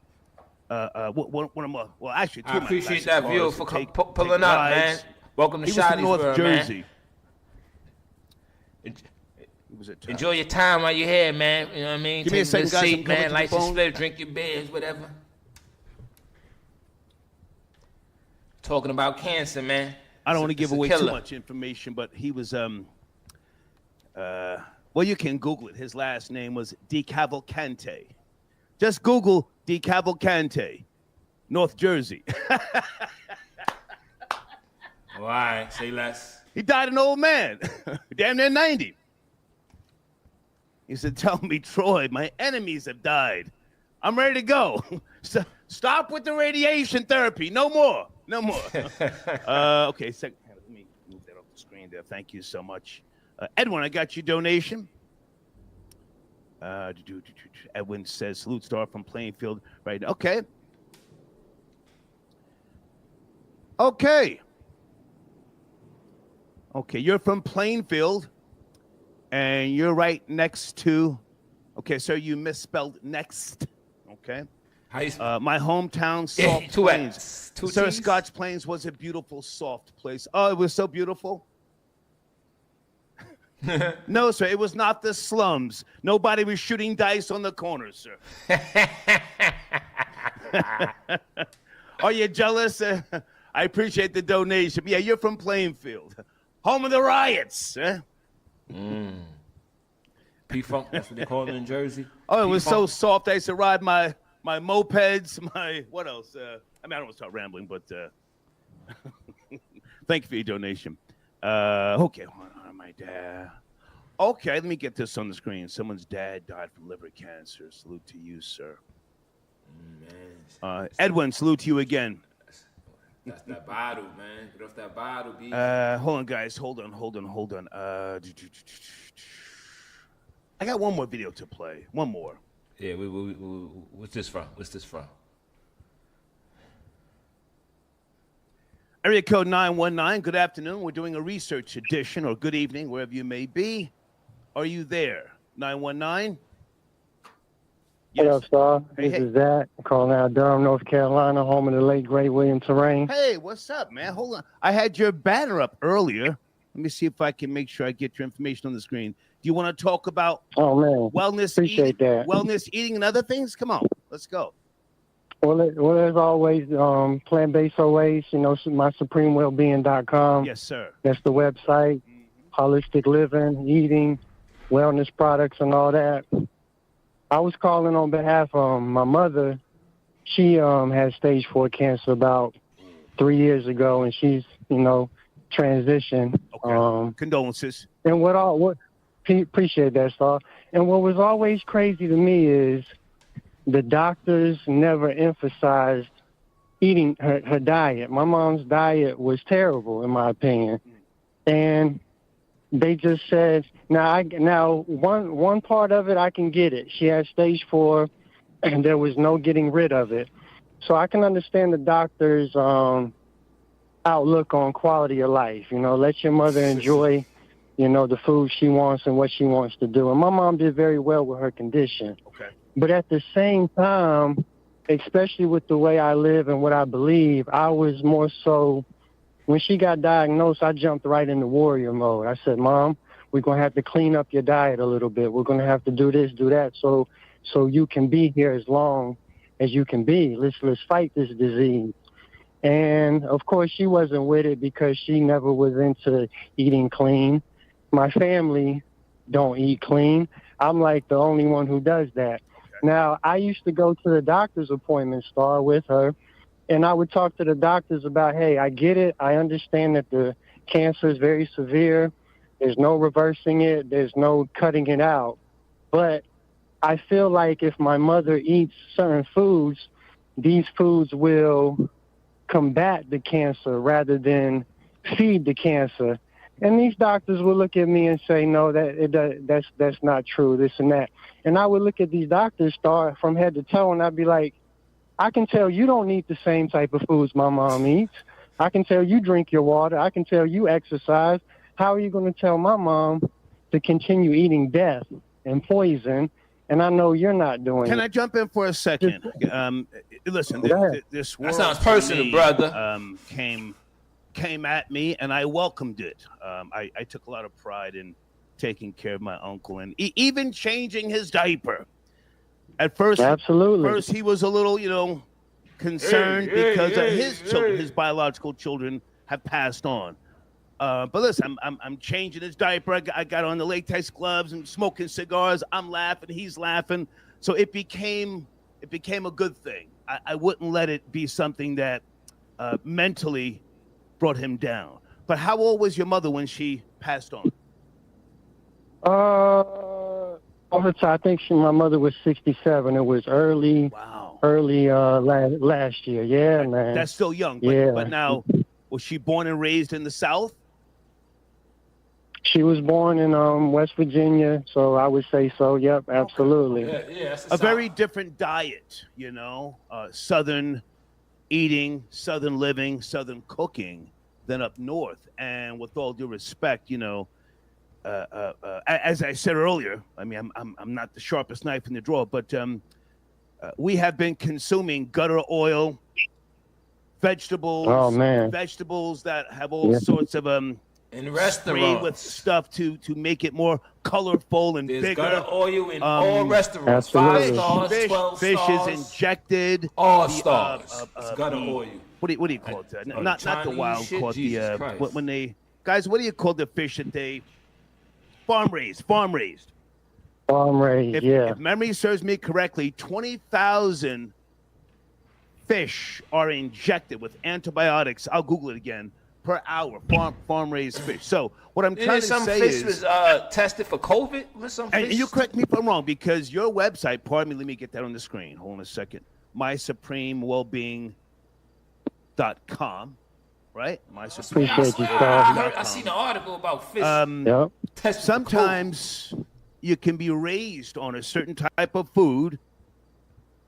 One of my, well, actually, two I of my appreciate classic that view cars for to pulling up, man. Welcome to He was from Shotty's North World, Jersey. man. Enjoy your time while you're here, man. You know what I mean? Give me a second, guys. Seat, man. Light your split, drink your beers, whatever. Talking about cancer, man. I don't want to give away too much information, but he was, well, you can Google it. His last name was DeCavalcante. Just Google DeCavalcante, North Jersey. Why? Say less. He died an old man, damn near 90. He said, tell me, Troy, my enemies have died. I'm ready to go. Stop with the radiation therapy. No more. No more. Okay, let me move that off the screen there. Thank you so much. Edwin, I got your donation. Edwin says, salute star from Plainfield right now. Okay. Okay, you're from Plainfield, and you're right next to, okay, so you misspelled next, okay? My hometown, Soft Plains. Sir, Scotch Plains was a beautiful, soft place. Oh, it was so beautiful? No, sir, it was not the slums. Nobody was shooting dice on the corners, sir. Are you jealous? I appreciate the donation. Yeah, you're from Plainfield, home of the riots. P-Funk, that's what they call it in Jersey. Oh, it was so soft. I used to ride my mopeds, what else? I don't want to start rambling, but thank you for your donation. Okay, hold on, my dad. Okay, let me get this on the screen. Someone's dad died from liver cancer. Salute to you, sir. Edwin, salute to you again. That's that bottle, man. Get off that bottle, B. Hold on, guys. Hold on. I got one more video to play. One more. Yeah, what's this from? Area code 919. Good afternoon. We're doing a research edition, or good evening, wherever you may be. Are you there? 919? Yes. What up, Star? This is Zach. I'm calling out of Durham, North Carolina, home of the late, great William Terrain. Hey, what's up, man? Hold on. I had your banner up earlier. Let me see if I can make sure I get your information on the screen. Do you want to talk about wellness, wellness eating, and other things? Come on, let's go. Well, as always, plant-based always, my supremewellbeing.com. Yes, sir. That's the website. Holistic living, eating, wellness products, and all that. I was calling on behalf of my mother. She had stage 4 cancer about 3 years ago, and she's, transitioned. Okay. Condolences. And appreciate that, Star. And what was always crazy to me is the doctors never emphasized eating her diet. My mom's diet was terrible, in my opinion. And they just said, now one part of it, I can get it. She had stage 4, and there was no getting rid of it. So I can understand the doctor's outlook on quality of life. Let your mother enjoy, the food she wants and what she wants to do. And my mom did very well with her condition. Okay. But at the same time, especially with the way I live and what I believe, I was more so, when she got diagnosed, I jumped right into warrior mode. I said, Mom, we're going to have to clean up your diet a little bit. We're going to have to do this, do that, so you can be here as long as you can be. Let's fight this disease. And, of course, she wasn't with it because she never was into eating clean. My family don't eat clean. I'm like the only one who does that. Now, I used to go to the doctor's appointment, Star, with her, and I would talk to the doctors about, hey, I get it. I understand that the cancer is very severe. There's no reversing it. There's no cutting it out. But I feel like if my mother eats certain foods, these foods will combat the cancer rather than feed the cancer. And these doctors will look at me and say, no, that's not true, this and that. And I would look at these doctors, Star, from head to toe, and I'd be like, I can tell you don't eat the same type of foods my mom eats. I can tell you drink your water. I can tell you exercise. How are you going to tell my mom to continue eating death and poison? And I know you're not doing Can it. I jump in for a second? Listen, this world that sounds personal, to me, brother. Came at me, and I welcomed it. I took a lot of pride in taking care of my uncle, and even changing his diaper. At first, he was a little, concerned because his children, his biological children, have passed on. But listen, I'm changing his diaper. I got on the latex gloves and smoking cigars. I'm laughing. He's laughing. So it became a good thing. I wouldn't let it be something that mentally brought him down. But how old was your mother when she passed on? I think my mother was 67. It was early last year. Yeah, man. That's still young. But now, was she born and raised in the South? She was born in West Virginia, so I would say so. Yep, absolutely. A very different diet, Southern eating, Southern living, Southern cooking than up north. And with all due respect, as I said earlier, I mean, I'm not the sharpest knife in the drawer, but we have been consuming gutter oil, vegetables, vegetables that have all sorts of in restaurants with stuff to make it more colorful and bigger. Gutter oil in all restaurants. Absolutely. 5 stars, 12 fish stars. is injected. All stars. It's gutter oil. What do you call it? Not the wild caught. When they guys, what do you call the fish that they farm raised? If memory serves me correctly, 20,000 fish are injected with antibiotics. I'll Google it again. Per hour, farm raised fish. So what I'm trying to say is, some fish was tested for COVID. And you correct me if I'm wrong, because your website. Pardon me. Let me get that on the screen. Hold on a second. MySupremeWellbeing.com. Right? Appreciate you, I seen an article about fish. Sometimes you can be raised on a certain type of food,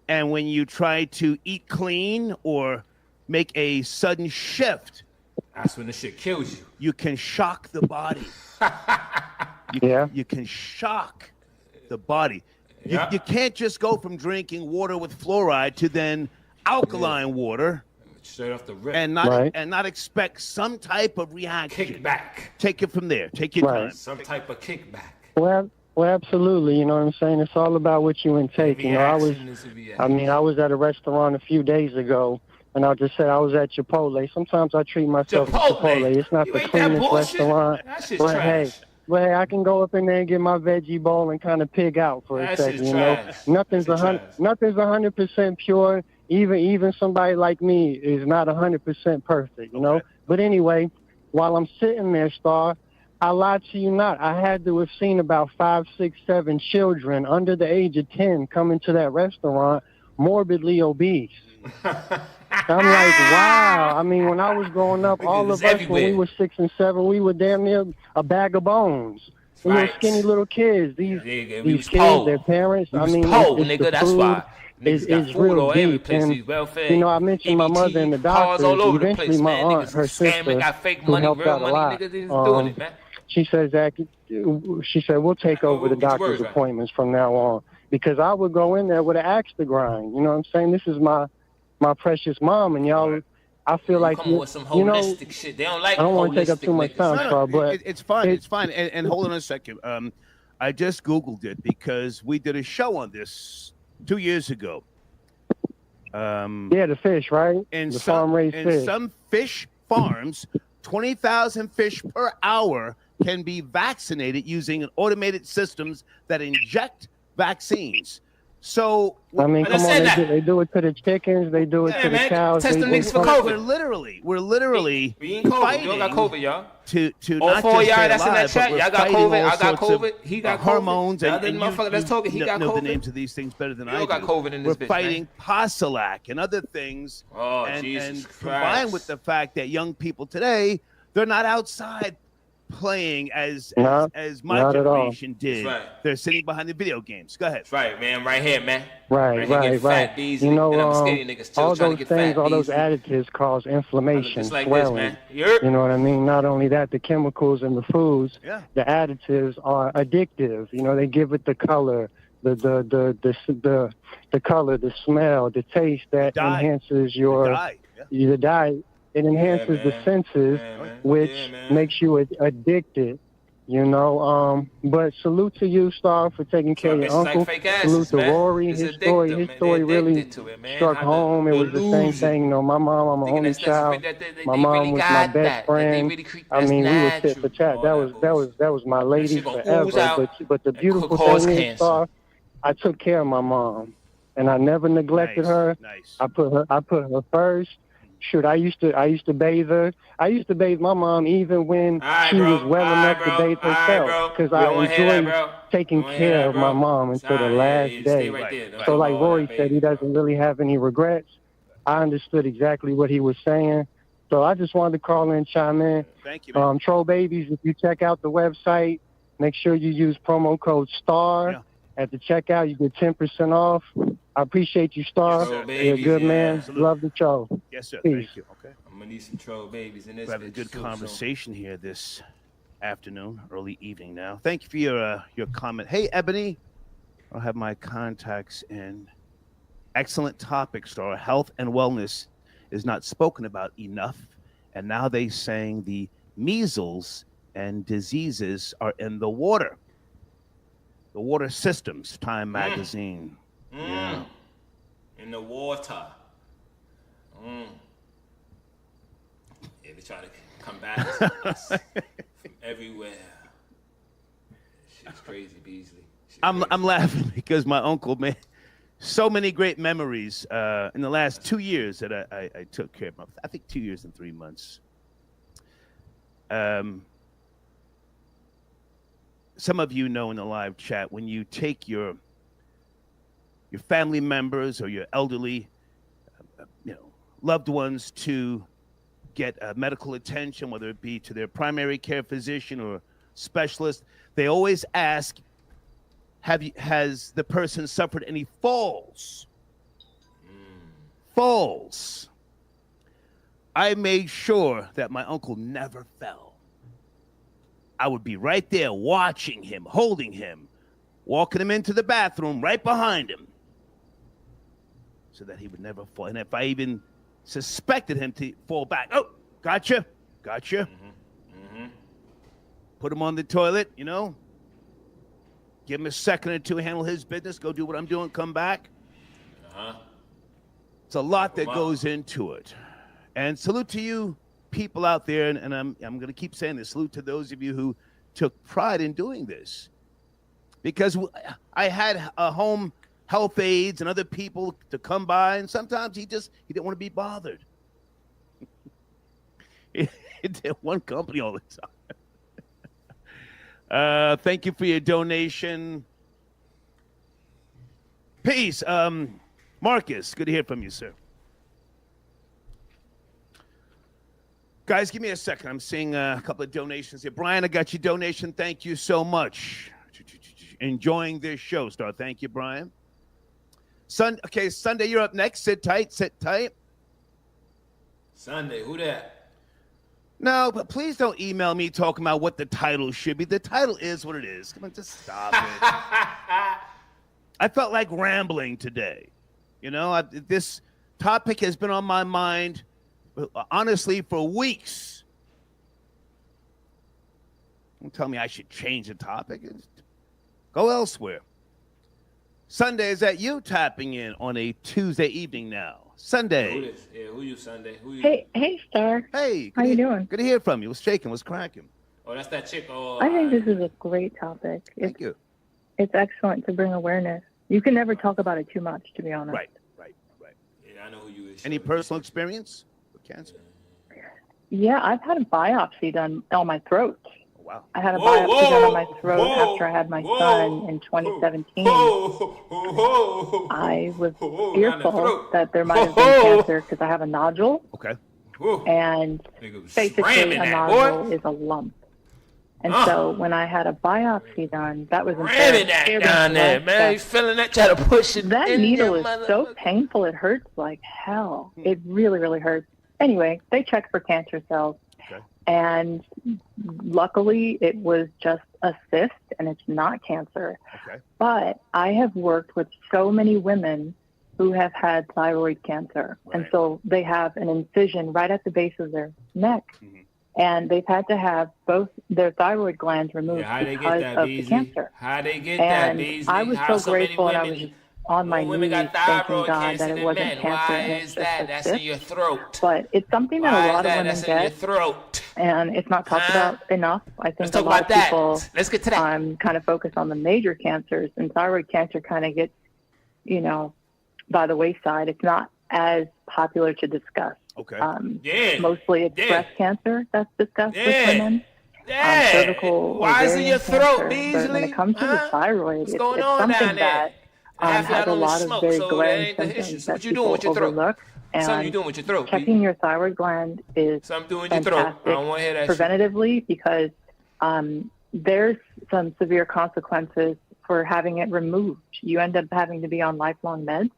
and when you try to eat clean or make a sudden shift, that's when the shit kills you. You can shock the body. You can shock the body. You can't just go from drinking water with fluoride to then alkaline water. Straight off the rip. And not expect some type of reaction. Kickback. Take it from there. Take your time. Some type of kickback. Well, absolutely. You know what I'm saying? It's all about what you intake. I was at a restaurant a few days ago, and I'll just say I was at Chipotle. Sometimes I treat myself at Chipotle. It's not the cleanest restaurant. But hey, I can go up in there and get my veggie bowl and kind of pig out for a second. Nothing's 100% pure. Even somebody like me is not 100% perfect. But anyway, while I'm sitting there, Star, I lied to you not. I had to have seen about 5, 6, 7 children under the age of 10 come into that restaurant morbidly obese. I'm like, wow. I mean, when I was growing up, all of us, when we were 6 and 7, we were damn near a bag of bones. We were skinny little kids. These kids, their parents, nigga, that's why. It's real deep. And, I mentioned my mother and the doctors. Eventually, my aunt, her sister, who helped out a lot, she said, Zach, we'll take over the doctor's appointments from now on. Because I would go in there with an axe to grind. You know what I'm saying? This is my precious mom, and y'all, I feel like, with some holistic shit. They don't like I don't want to take up too much time, but it's fine. It's fine. And hold on a second. I just Googled it because we did a show on this 2 years ago. The fish, right? The farm-raised fish. In some fish farms, 20,000 fish per hour can be vaccinated using automated systems that inject vaccines. So I mean, come on, they do it to the chickens, they do it to the cows. Test them niggas for COVID. We're literally fighting. Y'all got COVID, y'all. To all not four just y'all that's in that chat, y'all got COVID. I got COVID. He got hormones and motherfucker that's talking. He got know COVID. The names of these things better than I do. You got COVID in this bitch. We're fighting Pasalac and other things. Oh, and Jesus Christ. Combined with the fact that young people today, they're not outside playing as Not my at all. generation did. That's right. They're sitting behind the video games. Go ahead. That's right, man. Right here, man. Right, here, get right. fat, Beasley, and I'm skinny niggas still all trying those to get things, fat, all those Beasley. additives cause inflammation, just like swelling. this, man. You know what I mean? Not only that, the chemicals in the foods, the additives are addictive. You know, they give it the color, the color, the smell, the taste that enhances the dye. It enhances the senses, which makes you addicted. You know, but salute to you, Star, for taking care of your uncle. Salute to Rory. His story really struck home. It was the same thing. You know, my mom, I'm an only child. My mom was my best friend. I mean, we would sit for chat. That was my lady forever. But the beautiful thing is, Star, I took care of my mom, and I never neglected her. I put her first. Shoot, I used to bathe her. I used to bathe my mom even when she was well enough to bathe herself, because I enjoyed taking care of my mom until the last day. So like Rory said, he doesn't really have any regrets. I understood exactly what he was saying. So I just wanted to call in, chime in. Thank you, man. Troll Babies, if you check out the website, make sure you use promo code STAR at the checkout. You get 10% off. I appreciate you, Star. You're a good man. Love the show. Yes, sir. Peace. Thank you. Okay. I'm gonna need some troll babies in this. We're having a good conversation here this afternoon, early evening now. Thank you for your comment. Hey, Ebony, I'll have my contacts in. Excellent topic, Star. Health and wellness is not spoken about enough, and now they're saying the measles and diseases are in the water. The water systems, Time Magazine. Yeah. In the water. Yeah, they try to come back us from everywhere. Shit's crazy, Beasley. I'm laughing because my uncle, man, so many great memories in the last 2 years that I took care of him. I think 2 years and 3 months. Some of you know in the live chat, when you take your family members or your elderly, loved ones to get medical attention, whether it be to their primary care physician or specialist, they always ask, has the person suffered any falls? Falls. I made sure that my uncle never fell. I would be right there watching him, holding him, walking him into the bathroom right behind him, so that he would never fall. And if I even suspected him to fall back, oh, gotcha. Put him on the toilet, give him a second or two, handle his business, go do what I'm doing, come back. It's a lot that goes into it. And salute to you people out there, and I'm going to keep saying this, salute to those of you who took pride in doing this. Because I had a home health aides and other people to come by, and sometimes he didn't want to be bothered. He did one company all the time. Thank you for your donation. Peace. Marcus, good to hear from you, sir. Guys, give me a second. I'm seeing a couple of donations here. Brian, I got your donation. Thank you so much. Enjoying this show, Star. Thank you, Brian. Okay, Sunday, you're up next. Sit tight. Sunday, who that? No, but please don't email me talking about what the title should be. The title is what it is. Come on, just stop it. I felt like rambling today. This topic has been on my mind, honestly, for weeks. Don't tell me I should change the topic. Go elsewhere. Sunday, is that you tapping in on a Tuesday evening now? Sunday. Who you, Sunday? Who you? Hey, Star. Hey. How you doing? Good to hear from you. What's shaking? What's cracking? Oh, that's that chick. Oh, I think this is a great topic. Thank you. It's excellent to bring awareness. You can never talk about it too much, to be honest. Right. Yeah, I know who you is. Any personal experience with cancer? Yeah, I've had a biopsy done on my throat. Oh, wow. I had a biopsy done on my throat after I had my son in 2017. I was fearful that there might have been cancer because I have a nodule. Okay. And basically a nodule is a lump. And so when I had a biopsy done, that was ramming that down there, man. You feeling that? Try to push it. That needle is so painful. It hurts like hell. It really, really hurts. Anyway, they checked for cancer cells. Okay. And luckily, it was just a cyst, and it's not cancer. Okay. But I have worked with so many women who have had thyroid cancer. Right. And so they have an incision right at the base of their neck. Mm-hmm. And they've had to have both their thyroid glands removed because of the cancer. How they get and that, Beasley? I was How so grateful, and I was on my knees thanking God that it wasn't cancer. Why is that? That's in your throat. But it's something that a lot of women That's get, in your throat. and it's not talked about enough. I think Let's a talk lot about of that. people Let's get to that. kind of focus on the major cancers, and thyroid cancer kind of gets, by the wayside. It's not as popular to discuss. Okay. Mostly it's breast cancer that's discussed with women. Cervical, why is it in your throat, cancer. Beasley? But when it comes to the thyroid, What's it's going on something down there? that has a lot of very glaring So symptoms that what you doing with people your throat? overlook. Something you And doing with your throat? checking your thyroid gland is Something doing with your throat. I don't want to hear that shit. preventatively because there's some severe consequences for having it removed. You end up having to be on lifelong meds,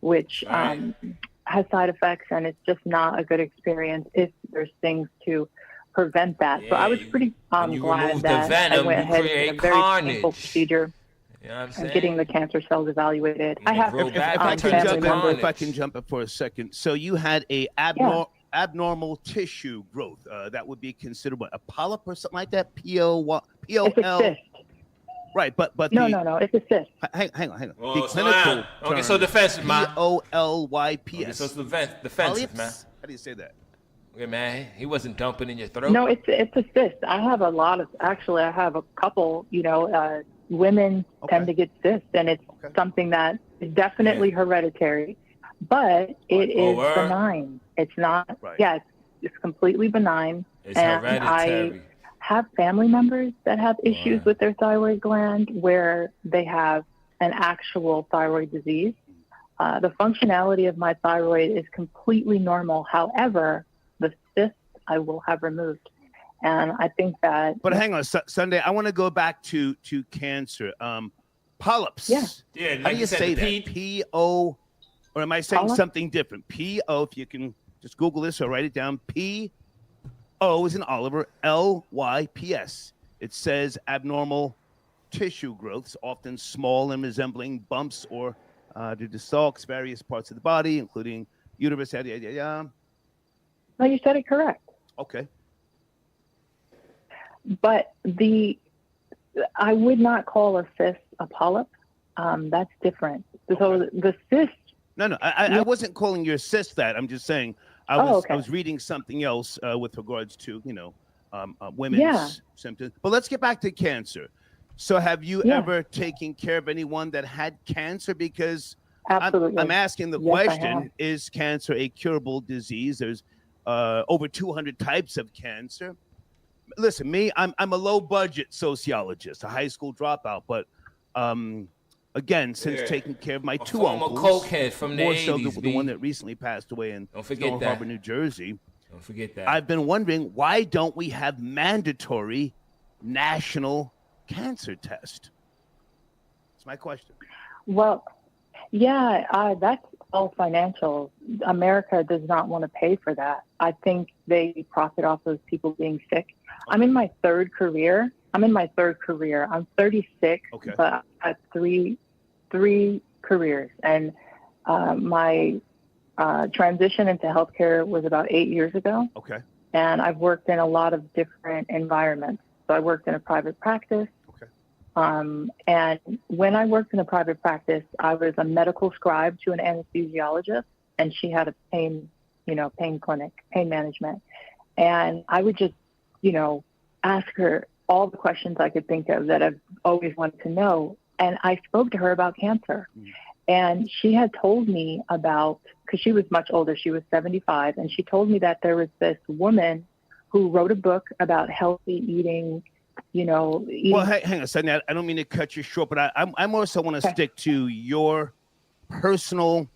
which has side effects, and it's just not a good experience if there's things to prevent that. So I was pretty glad that I went ahead and did a very painful procedure. You know what I'm and getting the cancer cells evaluated. I have If I can jump up for a second. So you had a abnormal tissue growth. That would be considered a polyp or something like that? P-O-L? It's a cyst. Right, but no, it's a cyst. Hang on. Oh, the clinical okay, so defensive, man. P-O-L-Y-P-S. Okay, so it's defensive, man. How do you say that? Okay, man, he wasn't dumping in your throat. No, it's a cyst. I have a couple, women tend to get cysts, and it's something that is definitely hereditary, but it is benign. It's not, it's completely benign. It's and hereditary. I have family members that have issues with their thyroid gland where they have an actual thyroid disease. The functionality of my thyroid is completely normal. However, the cyst I will have removed. And I think that... But hang on, Sunday, I want to go back to cancer. Polyps. Yeah. How do you say that? P-O... Or am I saying something different? P-O, if you can just Google this or write it down. P-O is in Oliver, L-Y-P-S. It says abnormal tissue growths, often small and resembling bumps or due to sulks, various parts of the body, including uterus. No, you said it correct. Okay. But I would not call a cyst a polyp. That's different. So the cyst. No. I wasn't calling your cyst that. I'm just saying I was reading something else with regards to women's symptoms. But let's get back to cancer. So have you ever taken care of anyone that had cancer? Because I'm asking the question: is cancer a curable disease? There's over 200 types of cancer. Listen, I'm a low budget sociologist, a high school dropout, but again, since taking care of my two uncles, cokehead from the more 80s, so the one that recently passed away in North Harbor, New Jersey. Don't forget that. I've been wondering, why don't we have mandatory national cancer test? That's my question. Well, that's all financial. America does not want to pay for that. I think they profit off of people being sick. I'm in my third career. I'm 36, but I've had three careers. And my transition into healthcare was about 8 years ago. Okay. And I've worked in a lot of different environments. So I worked in a private practice. Okay. And when I worked in a private practice, I was a medical scribe to an anesthesiologist, and she had a pain clinic, pain management. And I would just, ask her all the questions I could think of that I've always wanted to know. And I spoke to her about cancer. And she had told me about, because she was much older, she was 75, and she told me that there was this woman who wrote a book about healthy eating, eating. Well, hang on a second. I don't mean to cut you short, but I also want to stick to your personal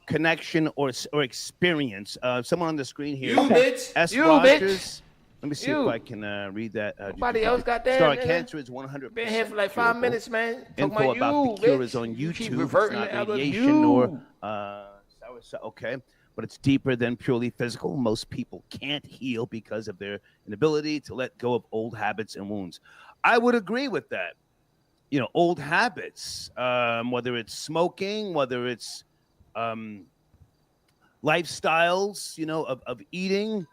connection or experience. Someone on the screen here. You bitch. S. You Rogers. bitch. Let me see if I can read that. Nobody else got that. Sorry, cancer is 100%. Been here for like 5 minutes, man. Info about the cure is on YouTube. Keep reverting it's not to radiation you. Okay, but it's deeper than purely physical. Most people can't heal because of their inability to let go of old habits and wounds. I would agree with that. You know, old habits, whether it's smoking, whether it's lifestyles, you know, of eating.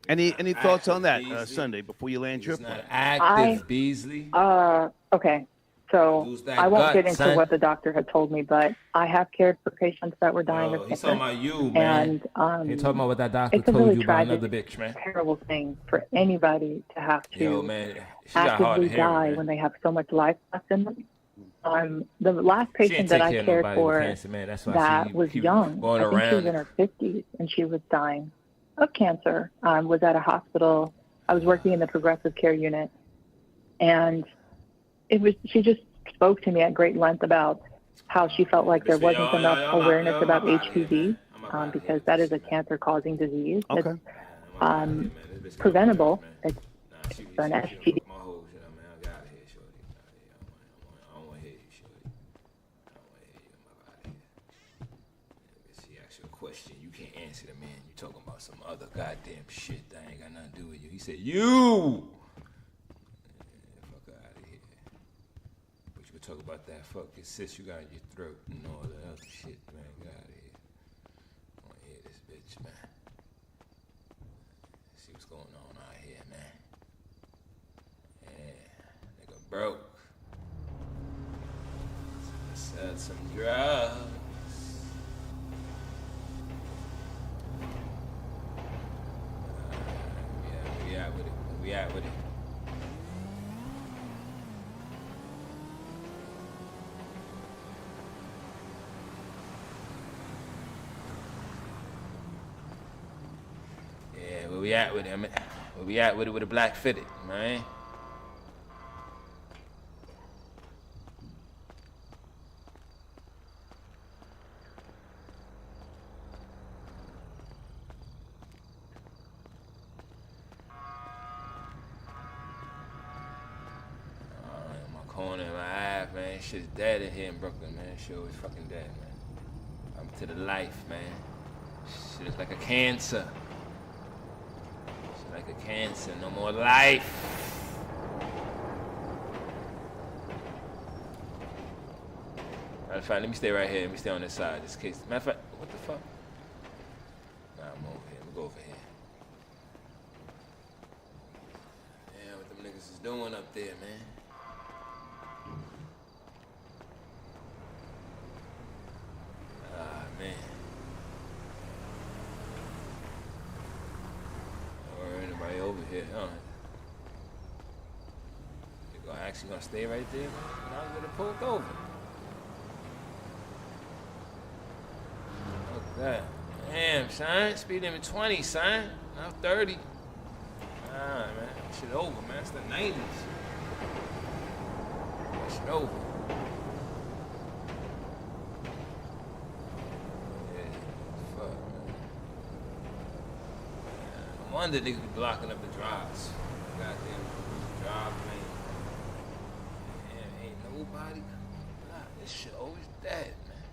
Any thoughts on that, Sunday, before you land your plane? Active, Beasley. Okay. So I won't get into what the doctor had told me, but I have cared for patients that were dying of He's cancer. talking about you, man. And He's talking about what that doctor it's a told really you about tragic, another bitch, man. terrible thing for anybody to have to Yo, man, she got hard actively of hearing, die man. when they have so much life left in them. The last She patient ain't that take I care of cared nobody with for cancer, man. That's why that she was keep young, going I think she was around. in her 50s, and she was dying of cancer, was at a hospital. I was working in the progressive care unit, and she just spoke to me at great length about how she felt like there wasn't enough awareness about HPV, because that is a cancer-causing disease. Okay. It's preventable. It's an STD. Question, you can't answer the man. You talking about some other goddamn shit that ain't got nothing to do with you. He said, you! Fuck out of here. But you could talk about that fucking cyst you got in your throat and all that other shit, man. Get out of here. I wanna hear this bitch, man. See what's going on out here, man. Yeah, nigga broke. Sell some drugs. We at with it. Yeah, where we at with it? I mean, where we at with it with a black fitted, man? Corner in my eye, man. Shit is dead in here in Brooklyn, man. Shit always fucking dead, man. I'm to the life, man. Shit is like a cancer. Shit like a cancer. No more life. Matter of fact, let me stay right here. Let me stay on this side, just in case. Matter of fact, what the fuck? Nah, I'm over here. Let me go over here. Yeah, what them niggas is doing up there, man. Man. Or anybody over here, huh? You actually gonna stay right there? And I'm gonna pull it over. Look at that. Damn, son. Speed limit 20, son. Not 30. Nah, man. That shit over, man. It's the 90s. That shit over. No wonder niggas be blocking up the drives. Goddamn drive lane. Man, ain't nobody. Nah, this shit always dead, man.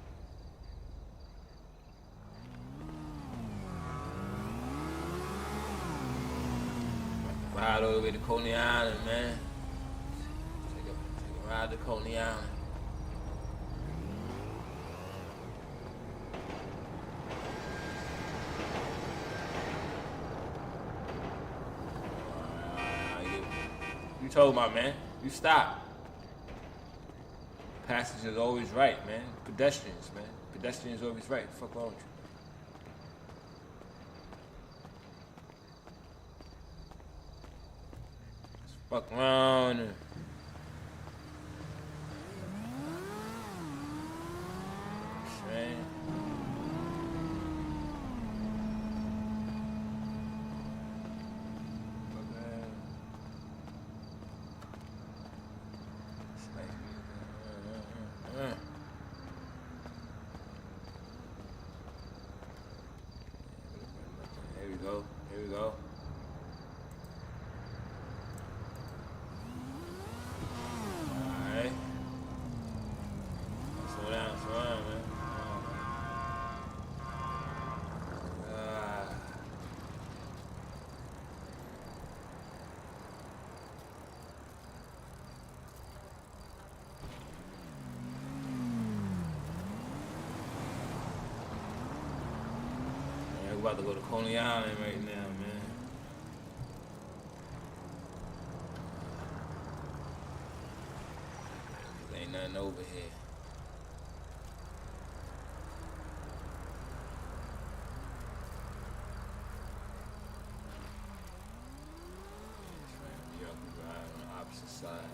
Ride all the way to Coney Island, man. Take a ride to Coney Island. You told my man, you stop. Passengers always right, man. Pedestrians, man. Pedestrians always right. Fuck wrong with you? Fuck around. Man. Here we go. about to go to Coney Island right now, man. Ain't nothing over here. New York, we ride on the opposite side.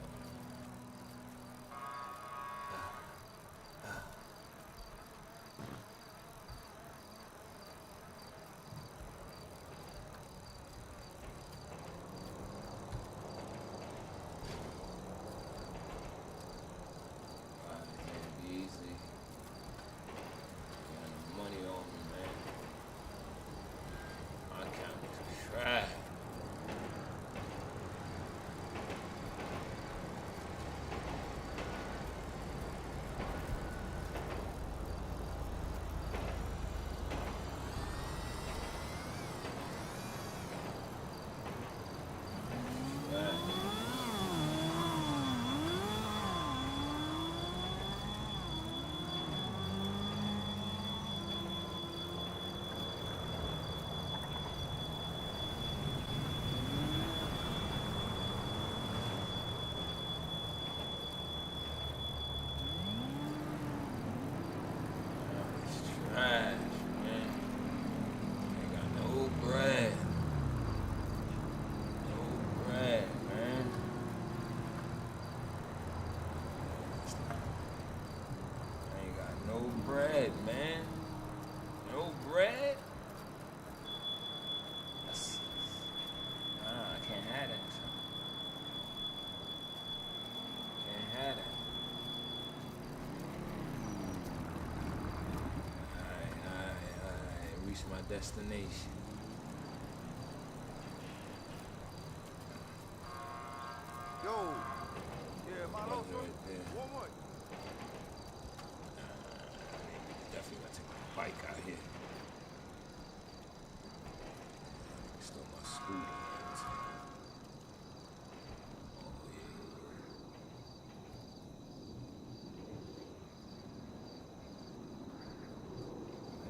My destination. Yo, yeah, my low, right there. One more. Definitely gotta take my bike out here. Stole my scooter.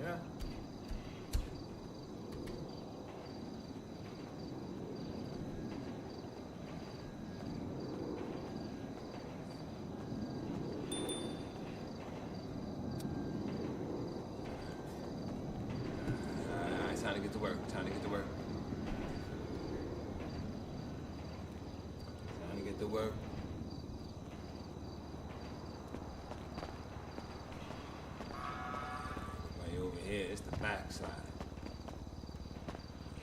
Yeah. Time to get to work. Time to get to work. Time to get to work. Right over here, it's the back side.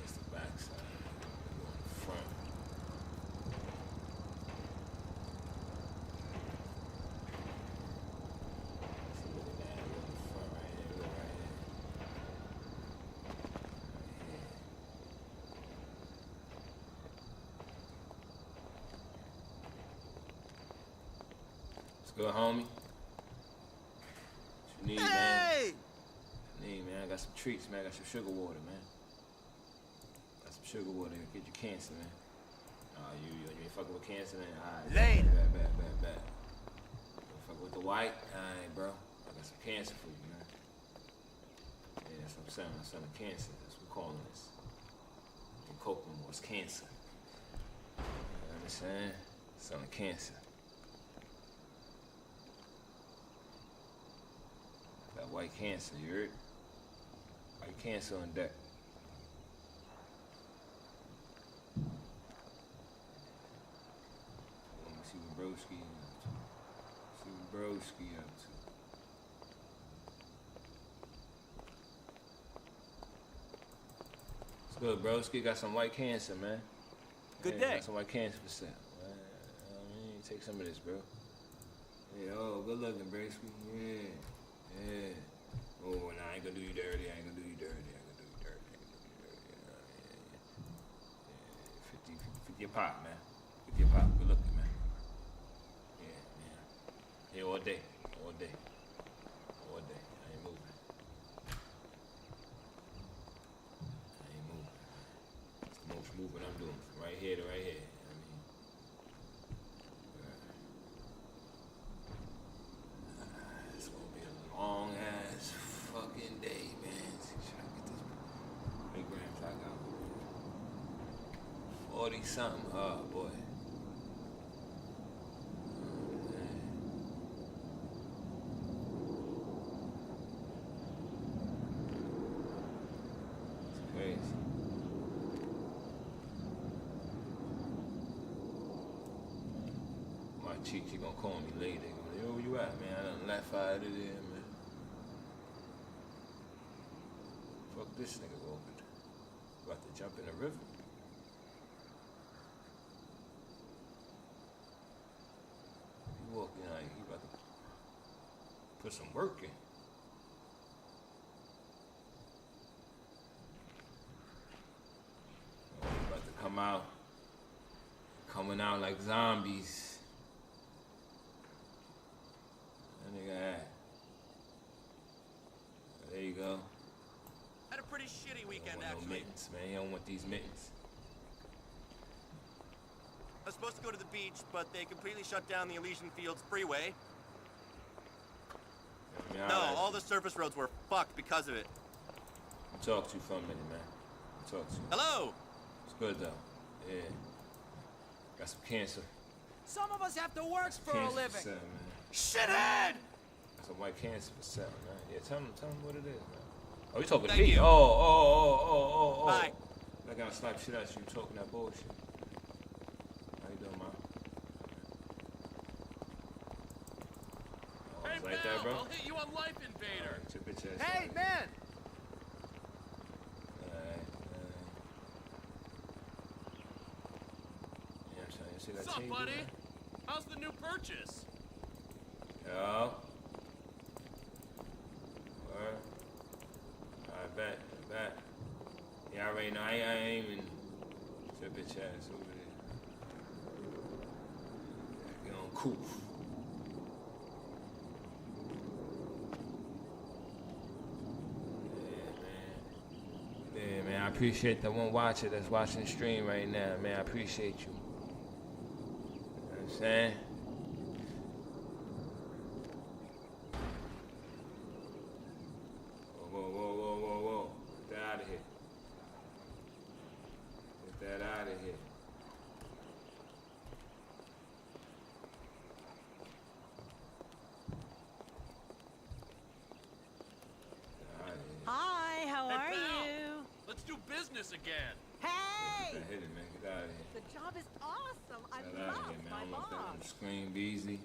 It's the back side. Go in the front. Good, homie. What you need, man? I got some treats, man. I got some sugar water, man. Got some sugar water to get you cancer, man. You ain't fucking with cancer, man? Alright. Later. Bet. You fuck with the white? Alright, bro. I got some cancer for you, man. Yeah, that's what I'm saying. I'm selling cancer. That's what we're calling this. Don't cope no more. It's cancer. You understand? Selling cancer. That white cancer, you heard? White cancer on deck. Let me see what Broski up to. See what Broski up to. It's good, Broski. Got some white cancer, man. Good day. Got some white cancer for sale. Take some of this, bro. Yeah, oh, good looking, Broski. Yeah. Oh, nah, I ain't gonna do you dirty. Yeah. 50 your pop, man. 50 your pop. Good looking, man. Yeah. Yeah, all day. I ain't moving. It's the most moving I'm doing. From right here to right here. It's gonna be a long ass fucking day, man. Should I get this? 40 something. Oh boy. It's crazy. My cheek, she gonna call me later. Yo, where you at, man? I done left out of there, man. Fuck this nigga open. About to jump in the river. He walking out, he about to put some work in. Oh, he about to come out. Coming out like zombies. That nigga hat. There you go. Had a pretty shitty weekend, No actually. mittens, man. You don't want these mittens. I was supposed to go to the beach, but they completely shut down the Elysian Fields freeway. Yeah, No, all the surface roads were fucked because of it. I'll talk to you for a minute, man. I'll talk to you. Hello! It's good, though. Yeah. Got some cancer. Some of us have to work for a Cancer living. for sale, man. Shithead! Got some white cancer for sale, man. Yeah, tell him what it is, man. Oh, you talking Thank to me? you. Oh. Bye. I gotta slap shit out you talking that bullshit. How you doing, man? Oh, Hey, it's like pal, that, bro? I'll hit you on Life Invader. Alright, get your bitch ass Hey, out. man! Alright. Yeah, I'm trying to see that What's up, TV, buddy? man. How's the new purchase? Yo. Word. I bet. Yeah, I already know. I ain't even. It's your bitch ass over there. Get on cool. Yeah, man. I appreciate the one watcher that's watching the stream right now, man. I appreciate you. You know what I'm saying? Whoa. Get that out of here. Get that out of here. Hi, how Hey, are pal. you? Let's do business again. Hey! Hit it, man. Get out of here. The job is awesome. I Get out of love here, man. my I don't want that on the boss. screen, Beasley.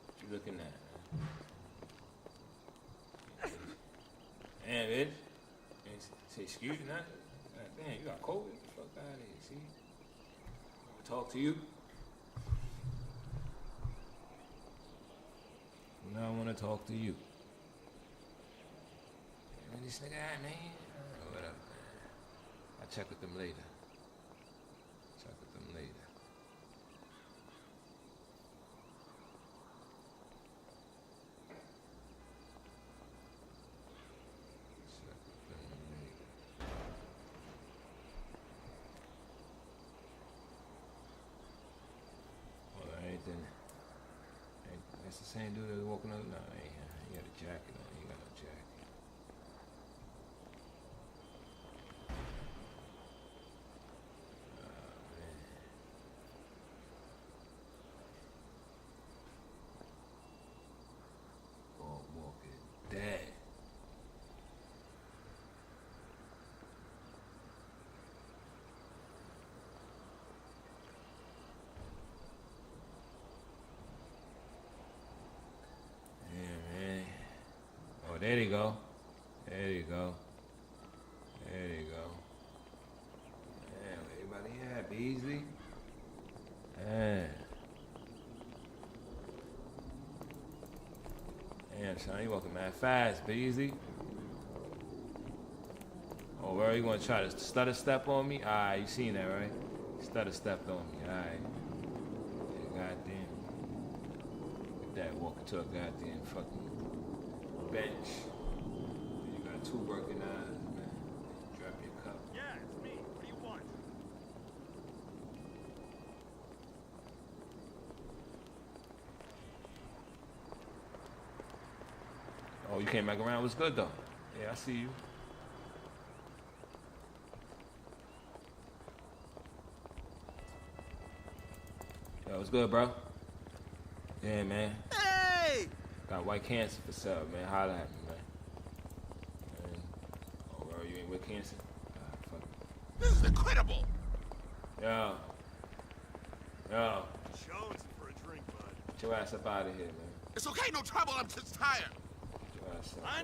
What you looking at, man? Damn, bitch. Say excuse me, not. Damn, you got COVID? Get the fuck out of here, see? Talk to you. Now I want to talk to you. Where this nigga at, man? Oh, whatever, man. I'll check with them later. That's the same dude that was walking up. No, he got a jacket on. He got no jacket. Oh, man. Walking dead. There you go. There you go. There you go. Damn, everybody had Beasley. Damn. Damn, son, you walking mad fast, Beasley. Oh, where are you gonna try to stutter step on me? Alright, you seen that, right? Stutter stepped on me. Alright. Yeah, goddamn. Look at that, walking to a goddamn fucking bench. You got two working eyes, man. Drop your cup. Yeah, it's me. What do you want? Oh, you came back around. What's good, though? Yeah, I see you. Yo, what's good, bro? Yeah, man. Hey! Got white cancer for sale, man. Holla at me, man. Oh, bro, you ain't with cancer? Fuck it. This is incredible. Yo. Jones for a drink, bud. Get your ass up out of here, man. It's okay, no trouble. I'm just tired. Get your ass up. I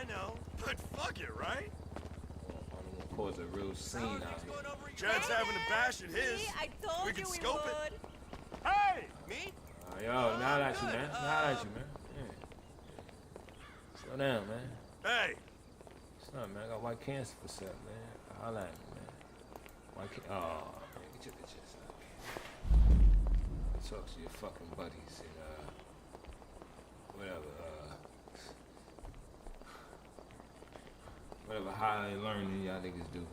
know. But fuck it, right? I don't want to cause a real scene out here. Jed's having a bash at his. See, I told we can you we scope would. it. Hey! Me? Yo, now that you, man. Now that you, man. Yeah. Slow down, man. Hey! What's up, man? I got white cancer for sale, man. Holla at me, man. White cancer. Oh, man, get your bitch ass out here. Talk to your fucking buddies and, whatever high learning y'all niggas do.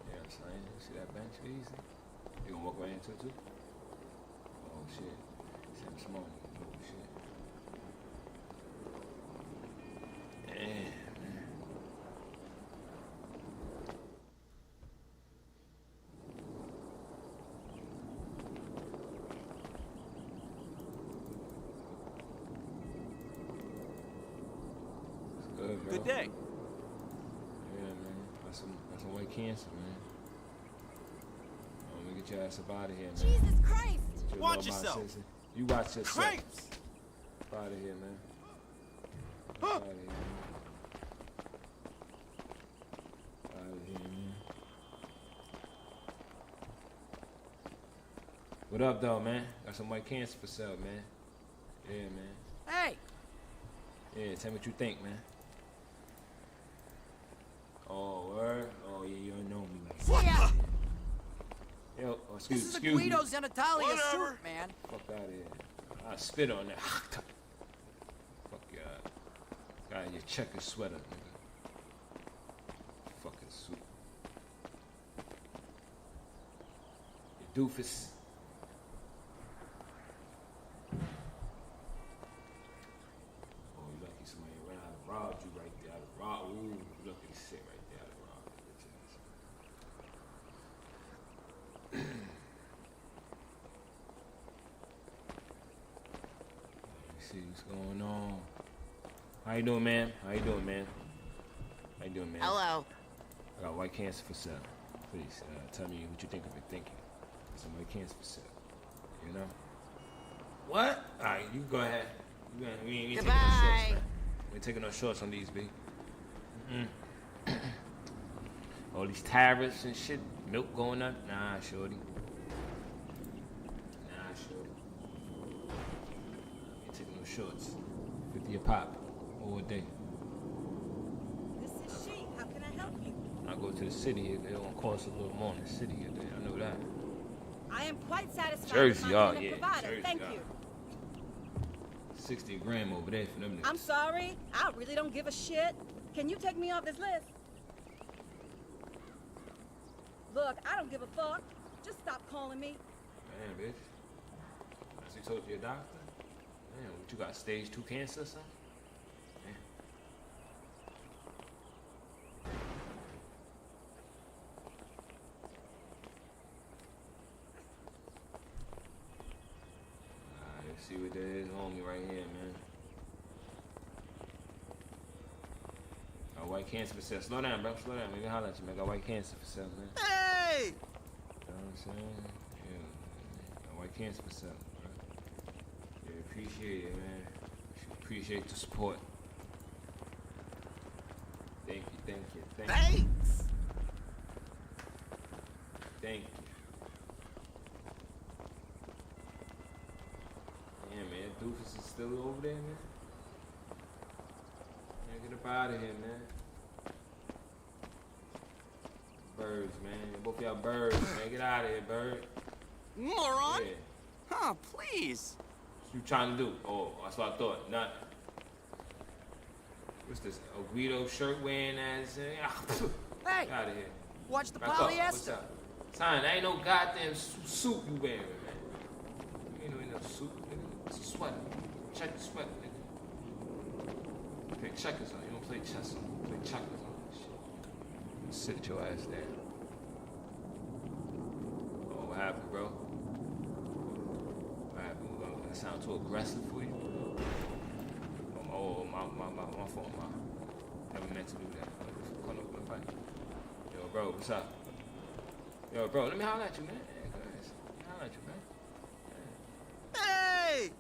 Yeah, I'm saying, you see that bench easy? You gonna walk right into it too? Oh shit. Sam Simone. Oh shit. Yeah, man. Good, bro. Good day. Yeah, man. That's some white cancer, man. Let me get your ass up out of here, man. Jesus Christ! Watch yourself. You watch yourself. Cripes! Up out of here, man. Up out of here, man. Out of here, man. What up, though, man? Got some white cancer for sale, man. Yeah, man. Hey! Yeah, tell me what you think, man. Oh, word? Oh, yeah, you don't know me like that. What the? Yo, excuse me. This is a Guido Zenitalia suit, man. Fuck out of here. I spit on that. Fuck you. Got your checker sweater, nigga. Fucking suit. You doofus. Oh, you lucky somebody ran out of robbed you right there. Ooh, you lucky to sit right there. See what's going on. How you doing, man? How you doing, man? Hello. I got white cancer for sale. Please, tell me what you think of it. Thank you. Some white cancer for sale. You know? What? Alright, you go ahead. We ain't taking no shorts, man. We ain't taking no shorts on these, B. All these tariffs and shit. Milk going up. Nah, shorty. Shorts, 50 a pop, all day. This is she. How can I help you? I go to the city, it gonna cost a little more in the city a day. I know that. I am quite satisfied Jersey, with my yeah, provider. Jersey, Thank you. 60 grand over there for them niggas. I'm sorry. I really don't give a shit. Can you take me off this list? Look, I don't give a fuck. Just stop calling me. Man, bitch. As you told your doctor? Man, what, you got stage 2 cancer or something? Man. Alright, see what that is, homie, right here, man. Got white cancer for sale. Slow down, bro. Slow down. Maybe holler at you, man. Got white cancer for sale, man. Hey! You know what I'm saying? Yeah. Got white cancer for sale, bro. Yeah, appreciate it, man. Appreciate the support. Thank you. Thanks! Thank you. Yeah, man, doofus is still over there, man. Man, get up out of here, man. Birds, man. Both y'all birds, man. Get out of here, bird. Moron! Yeah. Huh, please. What you trying to do? Oh, that's what I thought. Nothing. What's this? A Guido shirt wearing ass? Hey! Get out of here. Watch the Back up. What's polyester. up? Son, ain't no goddamn suit you wearing, man. Ain't no suit, nigga. It's a sweater. Check the sweater, nigga. You play checkers on. You don't play chess on. You play checkers on. Shit. Sit your ass down. Oh, what happened, bro? What happened? That sound too aggressive for you? Oh, my fault, ma. Never meant to do that. Call up the fight. Yo, bro, what's up? Yo, bro, let me holler at you, man. Yeah, go ahead. Let me holler at you, man. Yeah. Hey!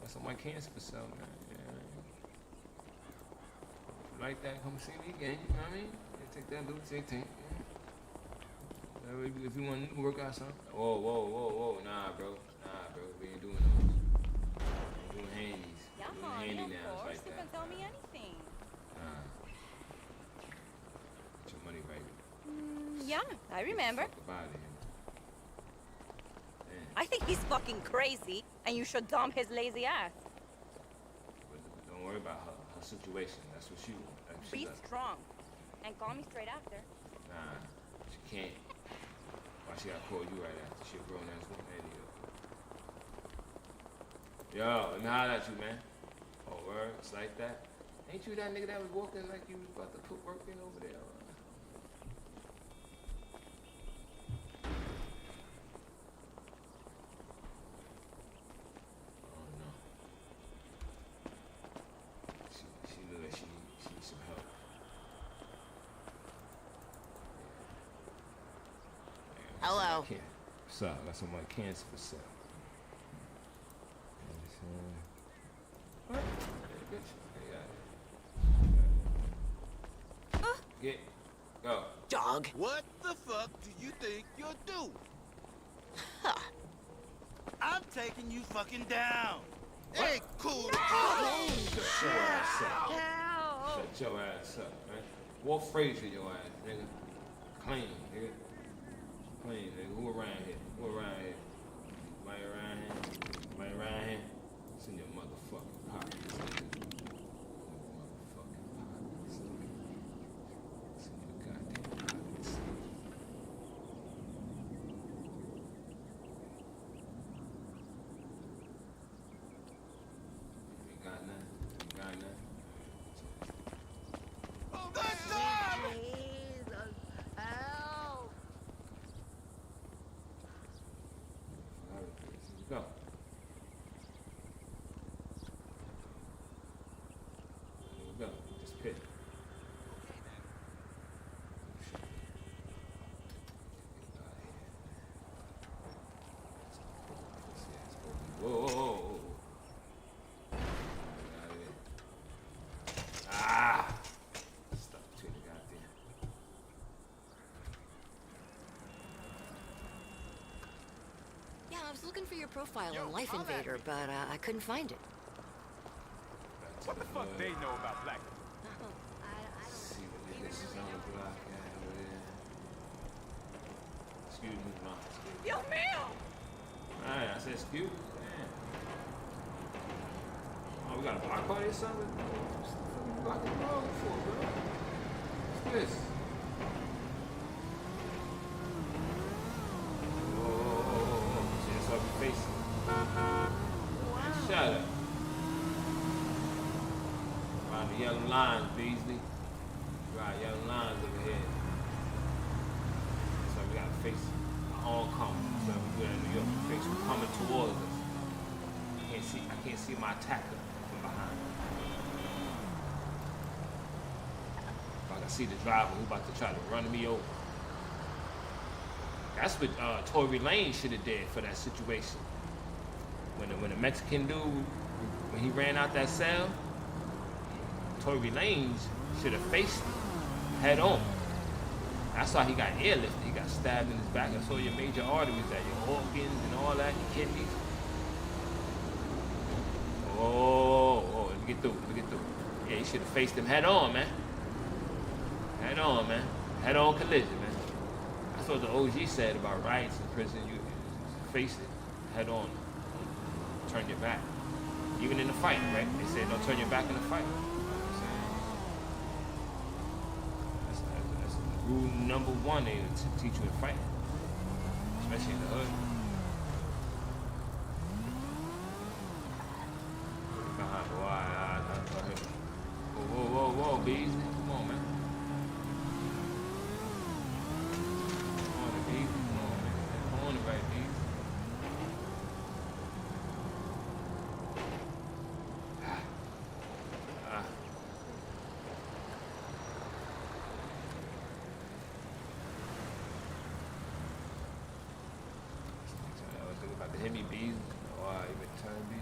Got some white cans for sale, man. Yeah. If you like that, come see me again. You know what I mean? Yeah, take that little tank. Yeah. If you want to work out something. Whoa. Nah, bro. We ain't doing those. We ain't doing handies. Yeah, doing handy now. of course. Like You that. can tell me anything. Get your money right. Yeah, I remember. Fuck about it. I think he's fucking crazy, and you should dump his lazy ass. But don't worry about her situation. That's what she wants. Be strong, and call me straight after. Nah, she can't. Why she gotta call you right after she a grown ass woman anyway? Yo, let me holler at you, man. Oh, word, it's like that. Ain't you that nigga that was walking like you was about to put work in over there? She knew that she needs some help. Yeah. Hello. What's up? I got some white cans for sale. What? Get. Go. Dog. What the fuck do you think you're doing? I'm taking you fucking down. Hey, cool. Shut your ass up. Shut your ass up, man. What phrase in your ass, nigga? Clean, nigga. Clean, nigga. Who around here? Anybody around here? It's in your motherfucking pockets, nigga. It's in your goddamn pockets. You got nothing? Oh, that's up! Go. Go. Just pit. Whoa. Stuck between the goddamn. Yeah, I was looking for your profile on Life Invader, but I couldn't find it. What the fuck they know about black? See what niggas is on the block over there. Excuse me, ma. Dios mío! Alright, I said excuse me. Damn. Oh, we got a block party or something? What's the fucking block is wrong for, bro? What's this? Whoa. See, that's how we face it. Shut up. Around the yellow lines, Beasley. Right, yellow lines over here. So we gotta face our oncoming. So we do that in New York. We face who's coming towards us. I can't see my attacker from behind. If I can see the driver who's about to try to run me over. That's what Tory Lane should have did for that situation. When the Mexican dude, when he ran out that cell, Tory Lane should have faced him head on. That's why he got airlifted. He got stabbed in his back. I saw your major arteries there, your organs and all that, your kidneys. Oh, let me get through. Yeah, he should have faced him head on, man. Head on collision, man. That's what the OG said about riots in prison. You face it head on. Turn your back. Even in the fight, right? They say don't turn your back in the fight. That's rule number one they teach you in fighting, especially in the hood. Whoa, Beasley, come on, man. Beasley. Oh, wow, you been turning Beasley.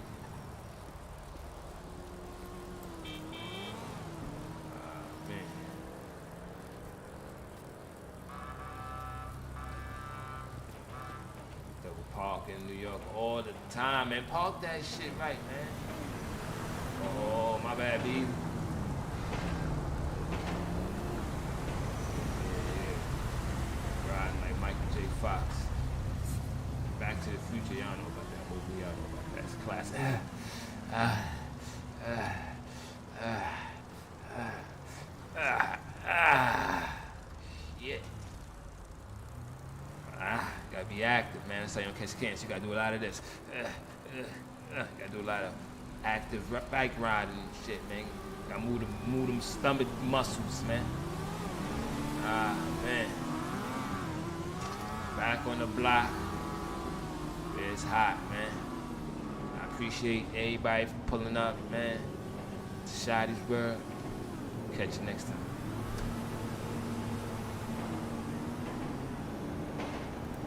Man. Double park in New York all the time, man. Park that shit right, man. Oh, my bad, Beasley. Riding like Michael J. Fox. Back to the Future, y'all know about that movie. Y'all know about that. It's classic. Yeah. Gotta be active, man. That's how you don't catch cancer. You gotta do a lot of this. Gotta do a lot of active bike riding and shit, man. Gotta move them stomach muscles, man. Man. Back on the block. It's hot, man. I appreciate everybody for pulling up, man. Shotty's World. Catch you next time.